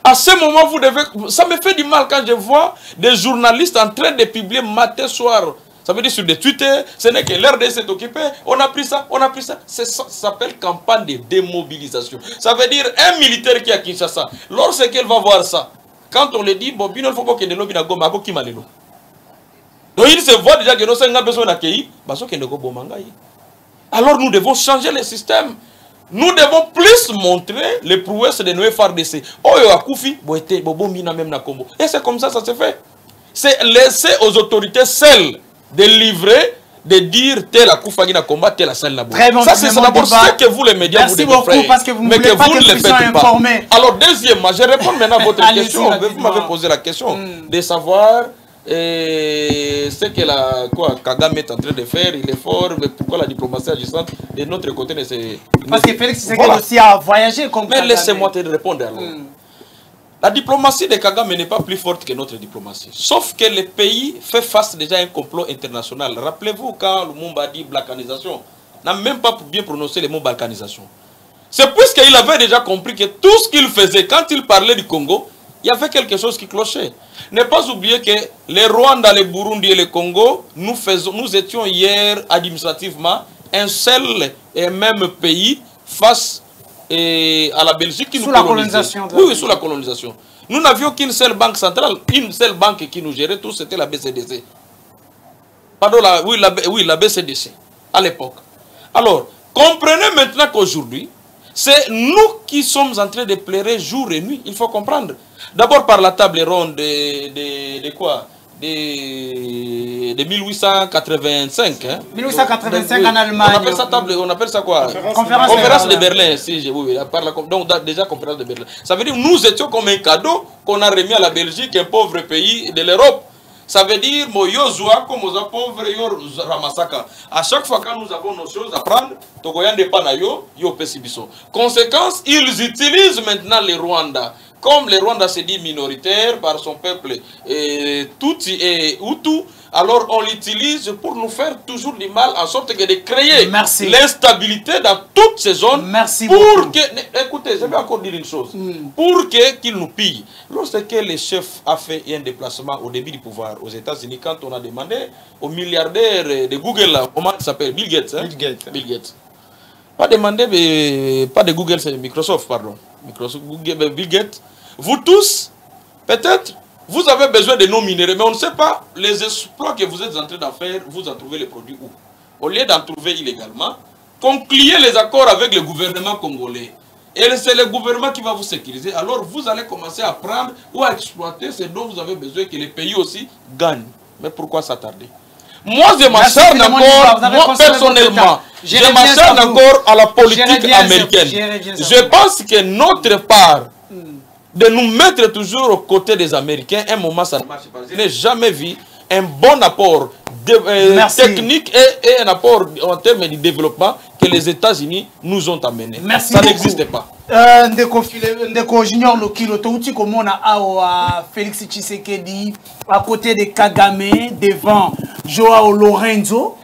À ce moment, vous devez... Ça me fait du mal quand je vois des journalistes en train de publier matin, soir. Ça veut dire sur des Twitter, ce n'est que l'RDC s'est occupé, on a pris ça, on a pris ça. Ça s'appelle campagne de démobilisation. Ça veut dire un militaire qui a Kinshasa, lorsqu'il va voir ça, quand on le dit, bon, il ne faut pas qu'il y ait des goma, qui m'a donc il se voit déjà que nous avons besoin d'accueillir, alors nous devons changer le système. Nous devons plus montrer les prouesses de nos FARDC. Et c'est comme ça que ça se fait. C'est laisser aux autorités celles de livrer, de dire tel a Koufagi na combat, tel a Sal Nabo. Ça c'est d'abord ce que vous les médias merci vous devez faire. Parce que vous mais que vous ne le faites pas. Informés. Alors deuxièmement, je réponds maintenant à votre question. Vous m'avez posé la question de savoir ce que Kagame est en train de faire, il est fort, mais pourquoi la diplomatie agissante de notre côté ne se... Parce que Félix Tshisekedi aussi a voyagé comme mais laissez-moi te répondre alors. La diplomatie de Kagame n'est pas plus forte que notre diplomatie. Sauf que le pays fait face déjà à un complot international. Rappelez-vous quand Lumumba dit balkanisation, n'a même pas bien prononcé le mot balkanisation. C'est puisqu'il avait déjà compris que tout ce qu'il faisait, quand il parlait du Congo, il y avait quelque chose qui clochait. Ne pas oublier que les Rwanda, le Burundi et le Congo, nous étions hier administrativement un seul et même pays face à la Belgique qui nous colonisait. Oui, sous la colonisation. Nous n'avions qu'une seule banque centrale, une seule banque qui nous gérait tout, c'était la BCDC. Pardon, la BCDC, à l'époque. Alors, comprenez maintenant qu'aujourd'hui, c'est nous qui sommes en train de pleurer jour et nuit, il faut comprendre. D'abord par la table ronde de quoi? De 1885. Hein? 1885 en Allemagne. On appelle ça table, on appelle ça quoi? Conférence de Berlin. Si, oui, donc déjà conférence de Berlin. Ça veut dire que nous étions comme un cadeau qu'on a remis à la Belgique, un pauvre pays de l'Europe. Ça veut dire Moyozua comme aux pauvres Ramasaka. À chaque fois quand nous avons nos choses à prendre, Togoyande Panayo, Yo Pesibiso. Conséquence, ils utilisent maintenant les Rwandais. Comme le Rwanda se dit minoritaire par son peuple Tutsi et Hutu, alors on l'utilise pour nous faire toujours du mal, en sorte que de créer l'instabilité dans toutes ces zones. Merci pour beaucoup. Écoutez, je vais encore dire une chose. Pour qu'il nous pille. Lorsque le chef a fait un déplacement au début du pouvoir aux États-Unis, quand on a demandé au milliardaire de Google, là, comment il s'appelle? Bill Gates. Hein? Bill Gates. Pas demandé, pas de Google, c'est Microsoft, pardon. Bill Gates. Vous tous, peut-être, vous avez besoin de nos minéraux, mais on ne sait pas les exploits que vous êtes en train d'en faire, vous en trouvez les produits où? Au lieu d'en trouver illégalement, concluez les accords avec le gouvernement congolais. Et c'est le gouvernement qui va vous sécuriser. Alors vous allez commencer à prendre ou à exploiter ce dont vous avez besoin, que les pays aussi gagnent. Mais pourquoi s'attarder? Moi, je m'acharne encore, moi personnellement, je m'acharne encore à la politique américaine. Je pense que notre part de nous mettre toujours aux côtés des Américains, un moment ça ne marche pas. Je n'ai jamais vu un bon apport technique et un apport en termes de développement que les États-Unis nous ont amené. Ça n'existe pas. Ndeko Junior Lokilo, touti comme on a à Félix Tshisekedi à côté de Kagame devant Joao Lorenzo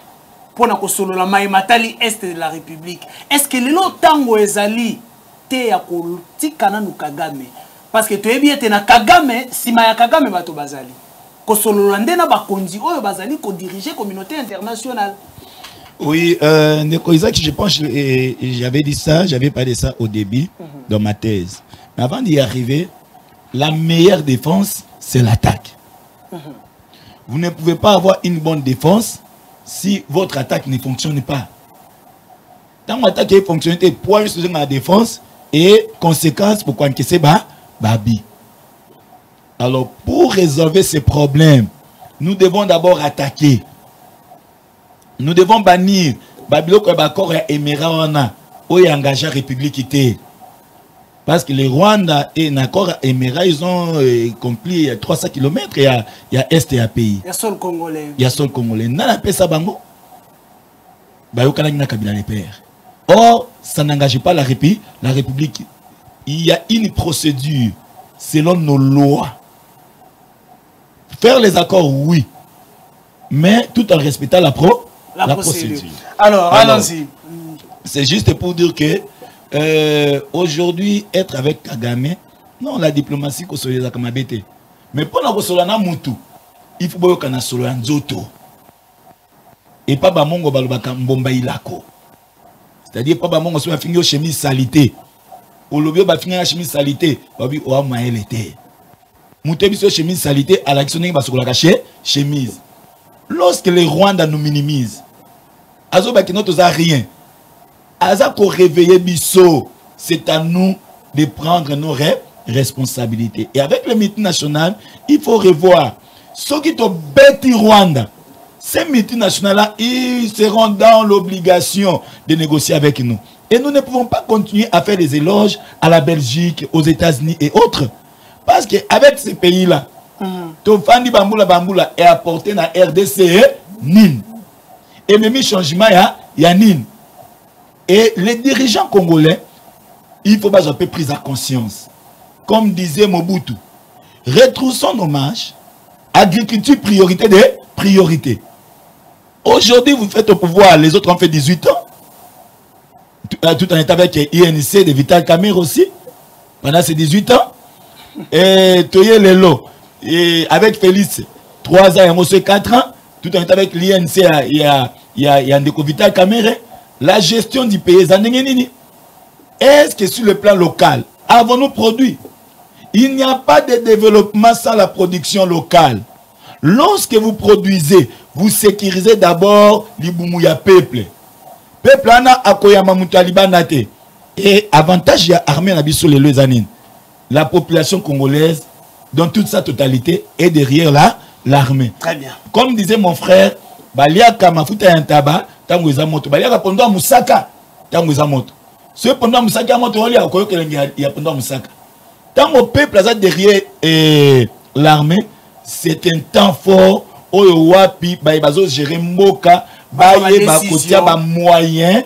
pour na kosolo la Matali Est de la République. Est-ce que le tango ezali te ya kotikana no Kagame? Parce que tu es bien na Kagame, sima ya Kagame bato bazali. Kosolo ndena bakonzi oyo bazali ko diriger communauté internationale. Oui, Ndeko Isaac, je pense, j'avais dit ça, j'avais parlé de ça au début dans ma thèse. Mais avant d'y arriver, la meilleure défense, c'est l'attaque. Vous ne pouvez pas avoir une bonne défense si votre attaque ne fonctionne pas. Tant que l'attaque fonctionne, point sur la défense et conséquence pour quoi que c'est babi. Alors, pour résolver ces problèmes, nous devons d'abord attaquer. Nous devons bannir Babylone comme accord et Émirats où il y a engagé la République. Parce que les Rwanda et l'accord Émirats, ils ont compris il y a 300 km, il y a Est et un pays. Il y a seul Congolais. Il y a seul Congolais. N'a pas ça bango. Or, ça n'engage pas la République. La République, il y a une procédure selon nos lois. Faire les accords, oui. Mais tout en respectant la procédure. Alors allons-y. C'est juste pour dire que aujourd'hui, être avec Kagame, non, la diplomatie, mais pour la Solana Moutou, il faut que nous soyons Nzoto. Et pas Bamongo Balubaka Mbomba Ilako. C'est-à-dire, pas Bamongo soit fini au chemise salité. Au lobby, va finir la chemise salité. Babi, oa maël était. Mouté biso chemise salité à l'action n'est pas sur la chemise. Lorsque les Rwandais nous minimisent, Azo Bakino toza rien. Aza pour réveiller biso, c'est à nous de prendre nos responsabilités. Et avec le meeting national, il faut revoir ceux qui ont bêti Rwanda. Ces multinationales-là, ils seront dans l'obligation de négocier avec nous. Et nous ne pouvons pas continuer à faire des éloges à la Belgique, aux États-Unis et autres. Parce qu'avec ces pays-là, Tofandi Bamboula est apporté dans la RDC, NIN. Et même changement, il y a NIN. Et les dirigeants congolais, il faut pas un peu prise à conscience. Comme disait Mobutu, retroussons nos marches, agriculture priorité des priorités. Aujourd'hui, vous faites au pouvoir, les autres ont fait 18 ans. Tout en étant avec INC de Vital Kamerhe aussi, pendant ces 18 ans. Et Toye Lelo, et avec Félix, 3 ans et Moussé 4 ans, tout en étant avec l'INC, il y a Ndeko Vital Kamerhe. La gestion du pays, est-ce que sur le plan local, avons-nous produit? Il n'y a pas de développement sans la production locale. Lorsque vous produisez, vous sécurisez d'abord l'Iboumouya peuple. Peuple ana akoyama mutalibanate. Et avantage ya armée na biso les années. La population congolaise, dans toute sa totalité, est derrière l'armée. Très bien. Comme disait mon frère, Baliaka mafuta yantaba, tango eza moto. Baliaka pondo a musaka, tango eza moto. Ce pondo a musaka moto, on y a koyo kelengi ya pondo a musaka. Tant au peuple est derrière l'armée, c'est un temps fort. Oyo wapi bazo gérer mboka, baye ba kotia ba moyen,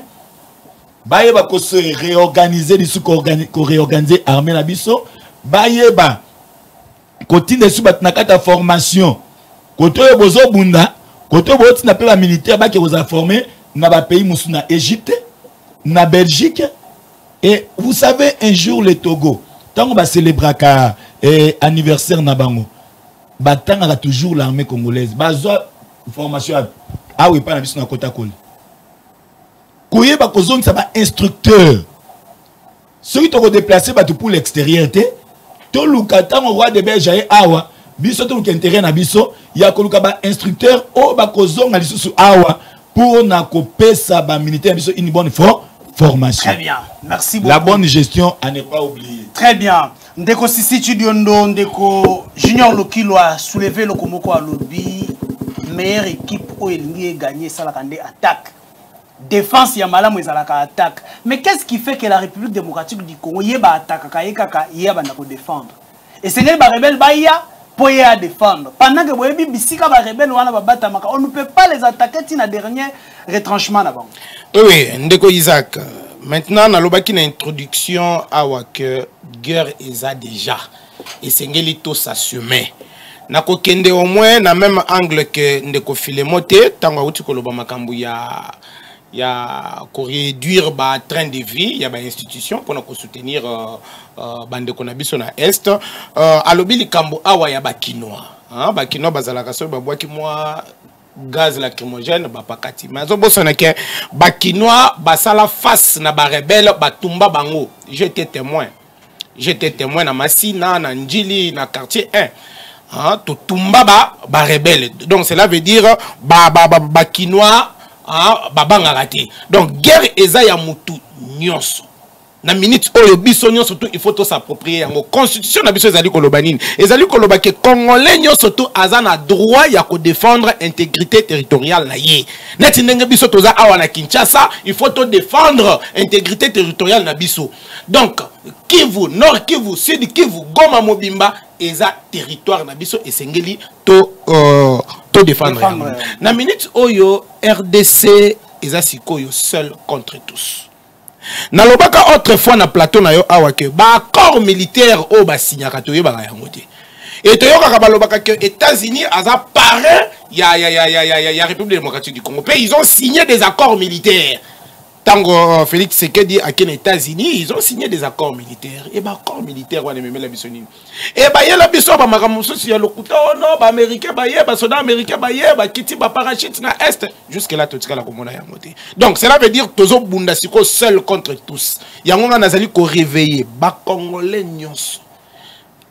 baye ba ko se réorganiser les réorganiser armée na biso, baye ba continue sous batnakata formation. Koto bozo bunda, koto boti na pe ba militaire ba ki vous a formé na ba pays musu na Égypte, na Belgique. Et vous savez un jour le Togo, tant on va célébrer l'anniversaire Nabango, tant on a toujours l'armée congolaise. Bazoa formation. Ah oui, pas la mission à Kotakol. Koye Bakozong, ça va instructeur. Ceux qui ont déplacé pour l'extérieur, tout le temps, on voit des belges awa. Biso tout intérêt na biso, il y a un instructeur au Bakozong à l'issue awa pour na kopé ça ba militaire biso une bonne formation. Très bien, merci beaucoup. La bonne gestion à ne pas oublier. Très bien. Ndeko Sissi Tudiondo, Ndeko Junior Lokilo a soulevé le Komoko à lobby. Meilleure équipe où il a gagné ça la attaque. Défense Yamala Mouezalaka attaque. Mais qu'est-ce qui fait que la République démocratique du Congo y a attaque yeba nako défendre? Et c'est les rebelles baya pour y défendre. Pendant que vous bisika ba rebelle wana ba batamaka, on ne peut pas les attaquer tina dernier retranchement là-bas. Oui, Ndeko Isaac. Maintenant, dans l'introduction à que guerre est déjà. Et c'est que s'assumer. Nako kende au moins na même angle que Ndeko Filemote, tango uti koloba makambu ya ko réduire ba train de vie, ya ba institution pour nous soutenir bande konabiso na est. Alobi likambo awa ya ba kinoa. Ba kinoa bazalaka so ba bwaki moi gaz lacrymogène bapakati mais azobosana ke bakinois basala face na ba rebelle batumba bango. J'étais témoin na Masina na Njili na quartier 1 to tumba ba rebelle. Donc cela veut dire bakinois babanga raté. Donc guerre eza ya mutu nyonso na minute oyo biso nyonso surtout il faut to s'approprier yango constitution na biso ezali koloba nini ezali koloba ke congolais nyonso surtout azana droit ya ko défendre intégrité territoriale na ye neti ndenge biso toza awa na Kinshasa il faut to défendre intégrité territoriale na biso. Donc Kivu Nord Kivu Sud Kivu Goma Mobimba eza territoire na biso esengeli to défendre na minute oyo RDC eza sikoyo seul contre tous. Nalobaka autrefois na plateau na yo awa ke ba accord militaire o ba signaka to yeba yango te. Et tu as que les États-Unis ont parrain, il y a République démocratique du Congo. Ils ont signé des accords militaires. Tant Félix Tshisekedi a les États-Unis, ils ont signé des accords militaires. Et bah accords militaires, on a même la bisonine. Et bah il y a la bison, bah magamuso si y a le couteau, non, bah américain, bah yé, bah soldat américain, bah yé, bah kiti, bah parachute na est. Jusque là, tout ce la commune a monté. Donc cela veut dire tozo bundasiko seul contre tous. Yangonga nazali ko réveiller, bah congolais nyonso.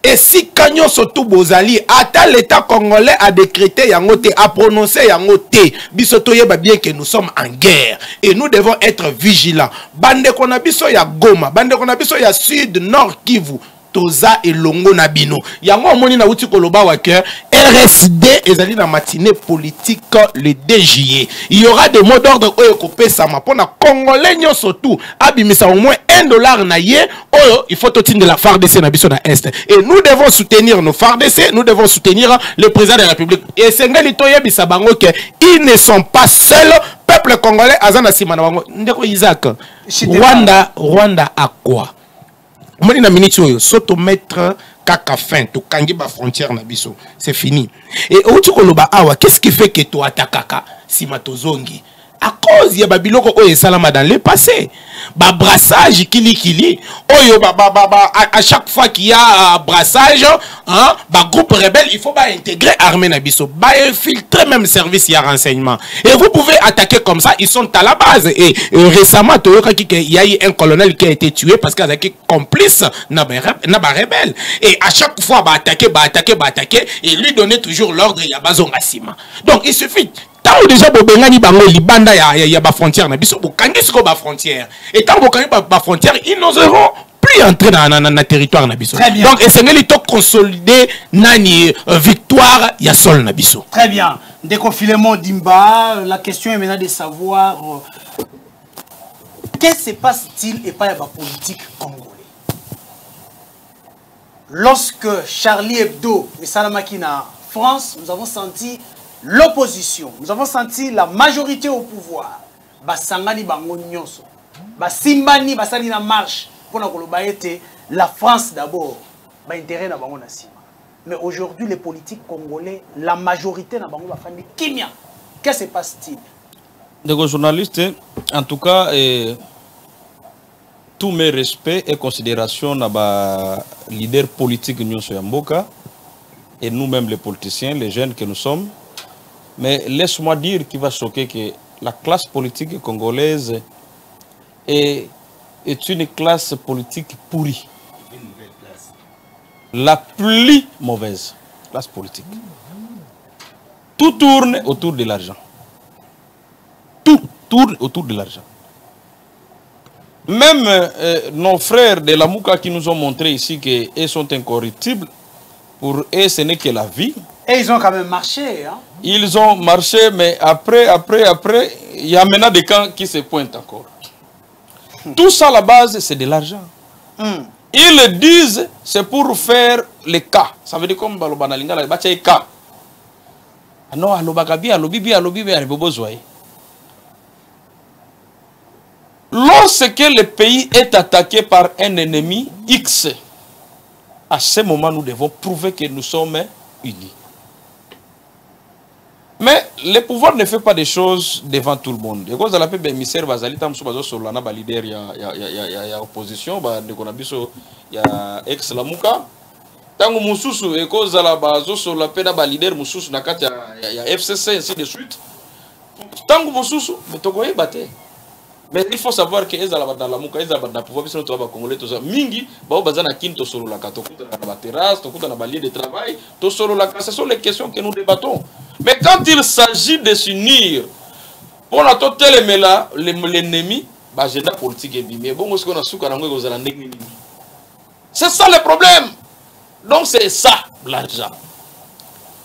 Et si Kanyon surtout Bozali, ata l'État congolais a décrété yangote, a prononcé yangote, bisoto yeba bien que nous sommes en guerre. Et nous devons être vigilants. Bande konabiso ya Goma, bande konabiso ya Sud, Nord Kivu, Toza et Longo Nabino. Yango omoni na uti koloba wake, RSD ezali na matinée politique le 2 juillet. Il y aura des mots d'ordre oyo kopé sama pona congolais nyo surtout abimisa au moins $1 na ye oyo il faut totine de la FARDC na biso na est. Et nous devons soutenir nos FARDC, nous devons soutenir le président de la République. Et sengeli toye bisabango que ils ne sont pas seuls. Peuple congolais azana sima na bango. Ndeko Isaac. Rwanda a quoi? Moni na minute oyo soto mettre kaka fin to kangi ba frontière na biso c'est fini. Et outi koloba awa qu'est-ce qui fait que to atakaka si matozongi à cause ya babiloko oyo salama dans le passé ba brassage kili oyo à chaque fois qu'il y a brassage hein ba groupe rebelle il faut ba intégrer armée na biso ba infiltrer même service ya renseignement et vous pouvez attaquer comme ça ils sont à la base et récemment il y a eu un colonel qui a été tué parce qu'il a été complice na ba rebelle et à chaque fois ba attaquer et lui donner toujours l'ordre ya bazonga sima. Donc il suffit tant déjà bobengani bango libanda ya ba frontière na biso bokangi siko ba frontière et tant bokangi ba frontière ils n'oseront plus entrer dans territoire na biso. Donc essengeli to consolider nani victoire ya sol na biso. Très bien. Déconfinement Dimba, la question est maintenant de savoir qu'est-ce qui se passe-t-il et pas la politique congolais. Lorsque Charlie Hebdo et Salamaki na France, nous avons senti l'opposition, nous avons senti la majorité au pouvoir. Basangani bango nyonso. Basimbani basali na marche pour la France d'abord. Ba intérêt na bango na sima. Mais aujourd'hui les politiques congolais, la majorité na bango ba fandi kimia. Qu'est-ce qui se passe-t-il? Les journalistes, en tout cas, tous mes respects et considérations à ba leader politique nyonso ya mboka et nous-mêmes les politiciens, les jeunes que nous sommes. Mais laisse-moi dire qu'il va choquer que la classe politique congolaise est une classe politique pourrie. La plus mauvaise classe politique. Tout tourne autour de l'argent. Tout tourne autour de l'argent. Même nos frères de la Mouka qui nous ont montré ici qu'ils sont incorruptibles, pour eux ce n'est que la vie. Et ils ont quand même marché. Hein? Ils ont marché, mais après, il y a maintenant des camps qui se pointent encore. Tout ça, à la base, c'est de l'argent. Ils le disent, c'est pour faire les cas. Ça veut dire comme Balobanalinga, il y a cas. Non, lorsque le pays est attaqué par un ennemi X, à ce moment, nous devons prouver que nous sommes unis. Mais le pouvoir ne fait pas des choses devant tout le monde. Et quand on a fait des émissaires, il y a opposition, il y a ex-Lamuka. Tant que Moussoussou, et cause de la base, sur la peine de leader Moussoussou, il y a FCC, ainsi de suite. Tant que Moussoussou, mais Togoye batté. Mais il faut savoir que dans la Mouka, ils ont le pouvoir, ils sont congolais, tout ça. Mingi, bazana kinto solo la kato, la terrasse, tout dans la lieu de travail, tout solo la ce sont les questions que nous débattons. Mais quand il s'agit de s'unir pour la totale l'ennemi, l'agenda politique est bimé. Bon, ce qu'on a souka nango aux alandés. C'est ça le problème. Donc c'est ça l'argent.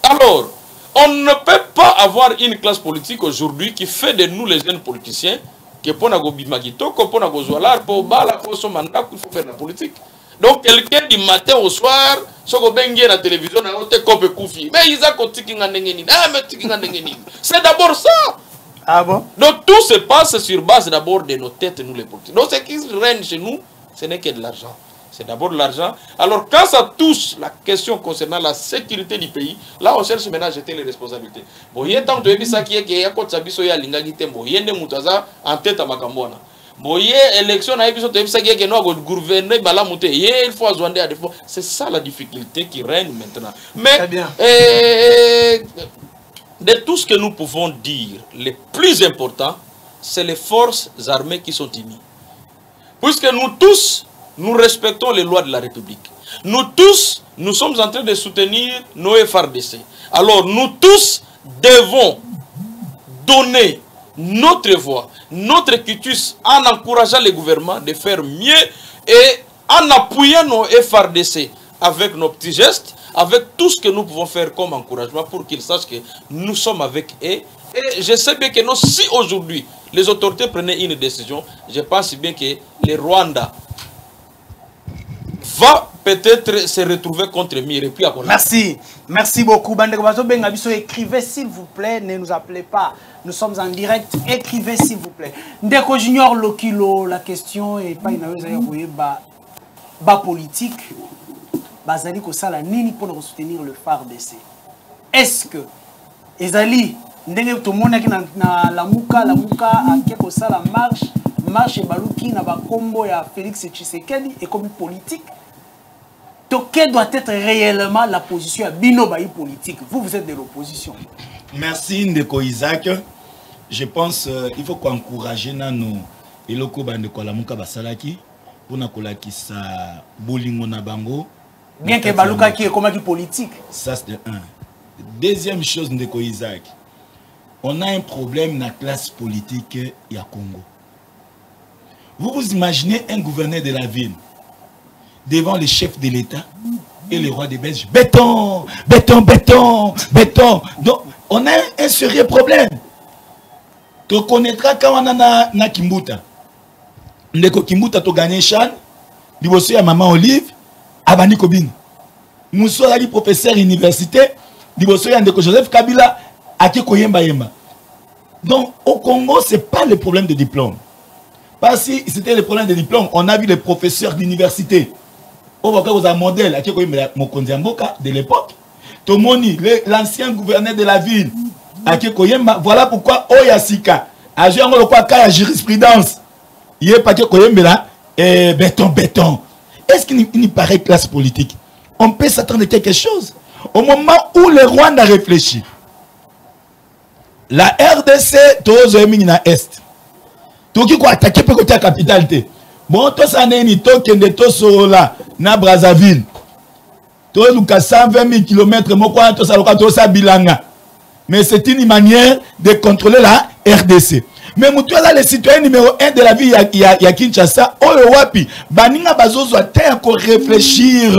Alors, on ne peut pas avoir une classe politique aujourd'hui qui fait de nous les jeunes politiciens que pour na gobimagito, pour na gozoalar, pour bala, pour son mandat, il faut faire la politique. Donc quelqu'un du matin au soir, ce qu'on bengue la télévision, on te coupe koufi. Mais ils ont c'est d'abord ça. Ah bon? Donc tout se passe sur base d'abord de nos têtes, nous les politiques. Donc ce qui règne chez nous, ce n'est que de l'argent. c'est d'abord l'argent. Alors quand ça touche la question concernant la sécurité du pays, là on cherche maintenant à jeter les responsabilités. Bon, il y a tant de ça qui est qu'il y a quand ça biso ya lingagité, bon, il y a des mutaza en tête à Makambona. Bon, il y a élection à épisode de ça qui est que nous gouverner bala muté, il faut azouander à des fois. C'est ça la difficulté qui règne maintenant. Mais de tout ce que nous pouvons dire, le plus important, c'est les forces armées qui sont unies. Puisque nous tous, nous respectons les lois de la République. Nous tous, nous sommes en train de soutenir nos FARDC. Alors nous tous devons donner notre voix, notre quitus en encourageant les gouvernements de faire mieux et en appuyant nos FARDC avec nos petits gestes, avec tout ce que nous pouvons faire comme encouragement pour qu'ils sachent que nous sommes avec eux. Et je sais bien que non, si aujourd'hui les autorités prenaient une décision, je pense bien que le Rwanda va peut-être se retrouver contre Mire. Merci. Merci beaucoup. Écrivez s'il vous plaît, ne nous appelez pas. Nous sommes en direct. Écrivez s'il vous plaît. Ndeko Junior Lokilo, la question est pas une politique. Bazali Kosala Nini pour soutenir le FARDC. Est-ce que Ezali ndenge tout le monde qui na lamuka a Kosala marche baluki na ba combo ya Félix Tshisekedi et comme politique. Donc quelle doit être réellement la position à Bino Bayi politique? Vous êtes de l'opposition. Merci Ndeko Isaac. Je pense il faut encourager nano eloko bande ko lamuka basalaki pour na kolakisa bolingo na bango. Bien que Baluka qui est comme qui politique. Ça c'est un. Deuxième chose Ndeko Isaac. On a un problème dans la classe politique à Congo. Vous vous imaginez un gouverneur de la ville devant le chef de l'État et le roi des Belges. Béton, béton, béton, béton. Donc, on a un sérieux problème. Tu connaîtras quand on a na Kimbuta. Ndeko Kimbuta to gagné Chan, liboso ya maman Olive, abani Kobin. Mousso ali professeur université, liboso ya Ndeko Joseph Kabila, ake koyemba yemba. Donc, au Congo, ce n'est pas le problème de diplôme. Parce que si c'était le problème de diplôme, on a vu les professeurs d'université. On va voir un modèle de l'époque. Tomoni, l'ancien gouverneur de la ville. Voilà pourquoi Oyasika a joué en jurisprudence. Il n'y a pas de béton, béton. Est-ce qu'il n'y paraît classe politique? On peut s'attendre à quelque chose. Au moment où le Rwanda réfléchit, la RDC, tous na Est. Tout qui quoi attaquer peut côté la capitale. Bon, tout ça n'est ni tout qui est tout là, na Brazzaville. Tout le 120 000 km, moi, tout ça bilanga. Mais c'est une manière de contrôler la RDC. Mais là, le citoyen numéro 1 de la ville, il y a Kinshasa, Oyo Wapi, Baninga Bazozo a réfléchir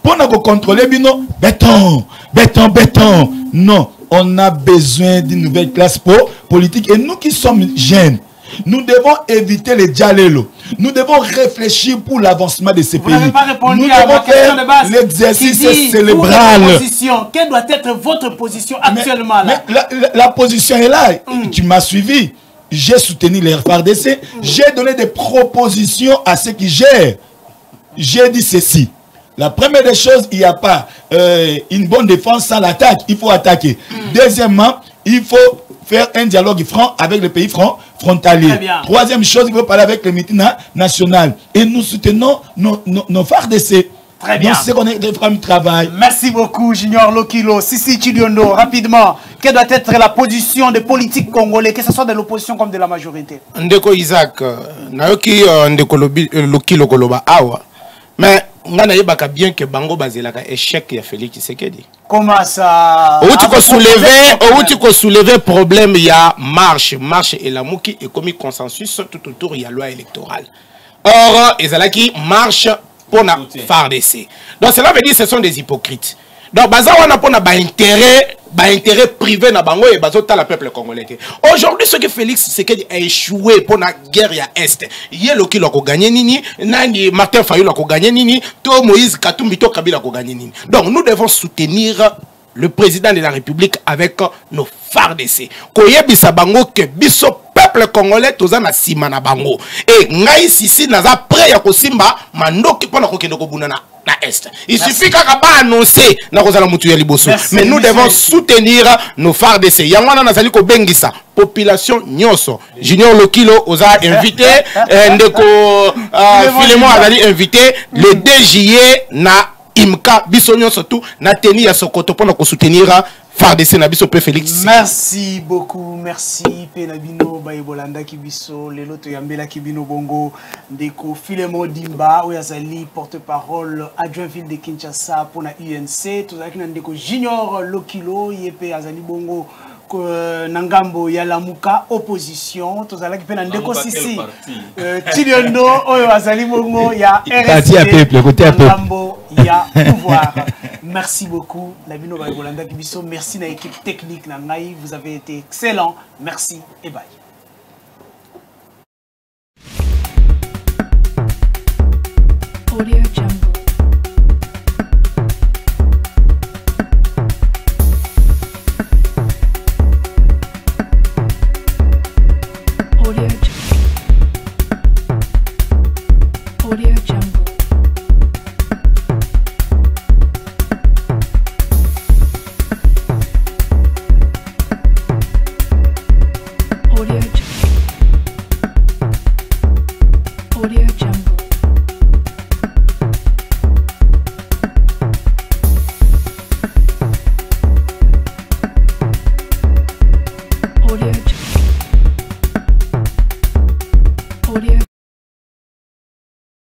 pour nous contrôler, béton, béton, béton. Non. On a besoin d'une nouvelle classe politique. Et nous qui sommes jeunes, nous devons éviter les dialogues. Nous devons réfléchir pour l'avancement de ces pays. Nous devons faire l'exercice cérébral. Quelle doit être votre position actuellement là? La position est là. Tu m'as suivi. J'ai soutenu les FARDC. J'ai donné des propositions à ceux qui gèrent. J'ai dit ceci. La première des choses, il n'y a pas une bonne défense sans l'attaque. Il faut attaquer. Deuxièmement, il faut faire un dialogue franc avec les pays frontaliers. Troisième chose, il faut parler avec les multinationales. Et nous soutenons nos FARDC. Très bien. Donc, c'est qu'on est des femmes travail. Merci beaucoup, Junior Lokilo. Sissi Chidiondo, rapidement, quelle doit être la position des politiques congolais, que ce soit de l'opposition comme de la majorité? Ndeko Isaac, Nayoki Ndeko Lokilo Koloba Awa. Mais on a bien que Bango Bazelaka échec et Félix Tshisekedi. Comment ça? Où tu peux soulever problème, il y a marche et la mouki et commis consensus tout autour, il y a loi électorale. Or, Ezalaki marche pour la FARDC. Donc cela veut dire que ce sont des hypocrites. Donc, on a pour intérêt privé na bango et bazota la peuple congolais. Aujourd'hui, ce que Félix Tshisekedi a échoué pour la guerre à Est, Yelo qui l'a gagné nini, Nani Martin Fayulu l'a gagné nini, To Moïse Katumbi to Kabila l'a gagné nini. Donc, nous devons soutenir le président de la République avec nos FARDC. Koyebi sa bango que biso peuple peuple congolais toza na sima na bango et ngai sisi naza prêt ya kosimba mandoki pona kokende kobuna na est. Il suffit kaka ba annoncer na kozala mutu ya liboso. Mais nous devons soutenir nos FARDC. Yangwana nazali ko bengisa population nyonso. Junior Lokilo oza invité, ndeko Filemon azali invité le 2 juillet na Imka biso nyonso tout na teni ya Sokoto pona ko soutenir FARDC na biso pe Félix. Merci beaucoup, merci Penabino Bayebolanda Kibiso, Lelo Toyambela Kibino Bongo, Ndeko Filemon Dimba, Oyazali, porte-parole adjoint ville de Kinshasa pour la UNC, Tozaki Ndeko Junior Lokilo, Yepe Azali Bongo, Nangambo Yalamuka, opposition, Tozalaki Penandeko Sisi, Tidiondo, Oyo Azali Bongo, ya RSD, Nangambo, ya pouvoir. Merci beaucoup, Nabino Bayebolanda Kibiso. Merci à l'équipe technique Nangaï. Vous avez été excellent. Merci et bye. Audio Jungle. Audio Jungle. Audio Jungle. Audio Jungle.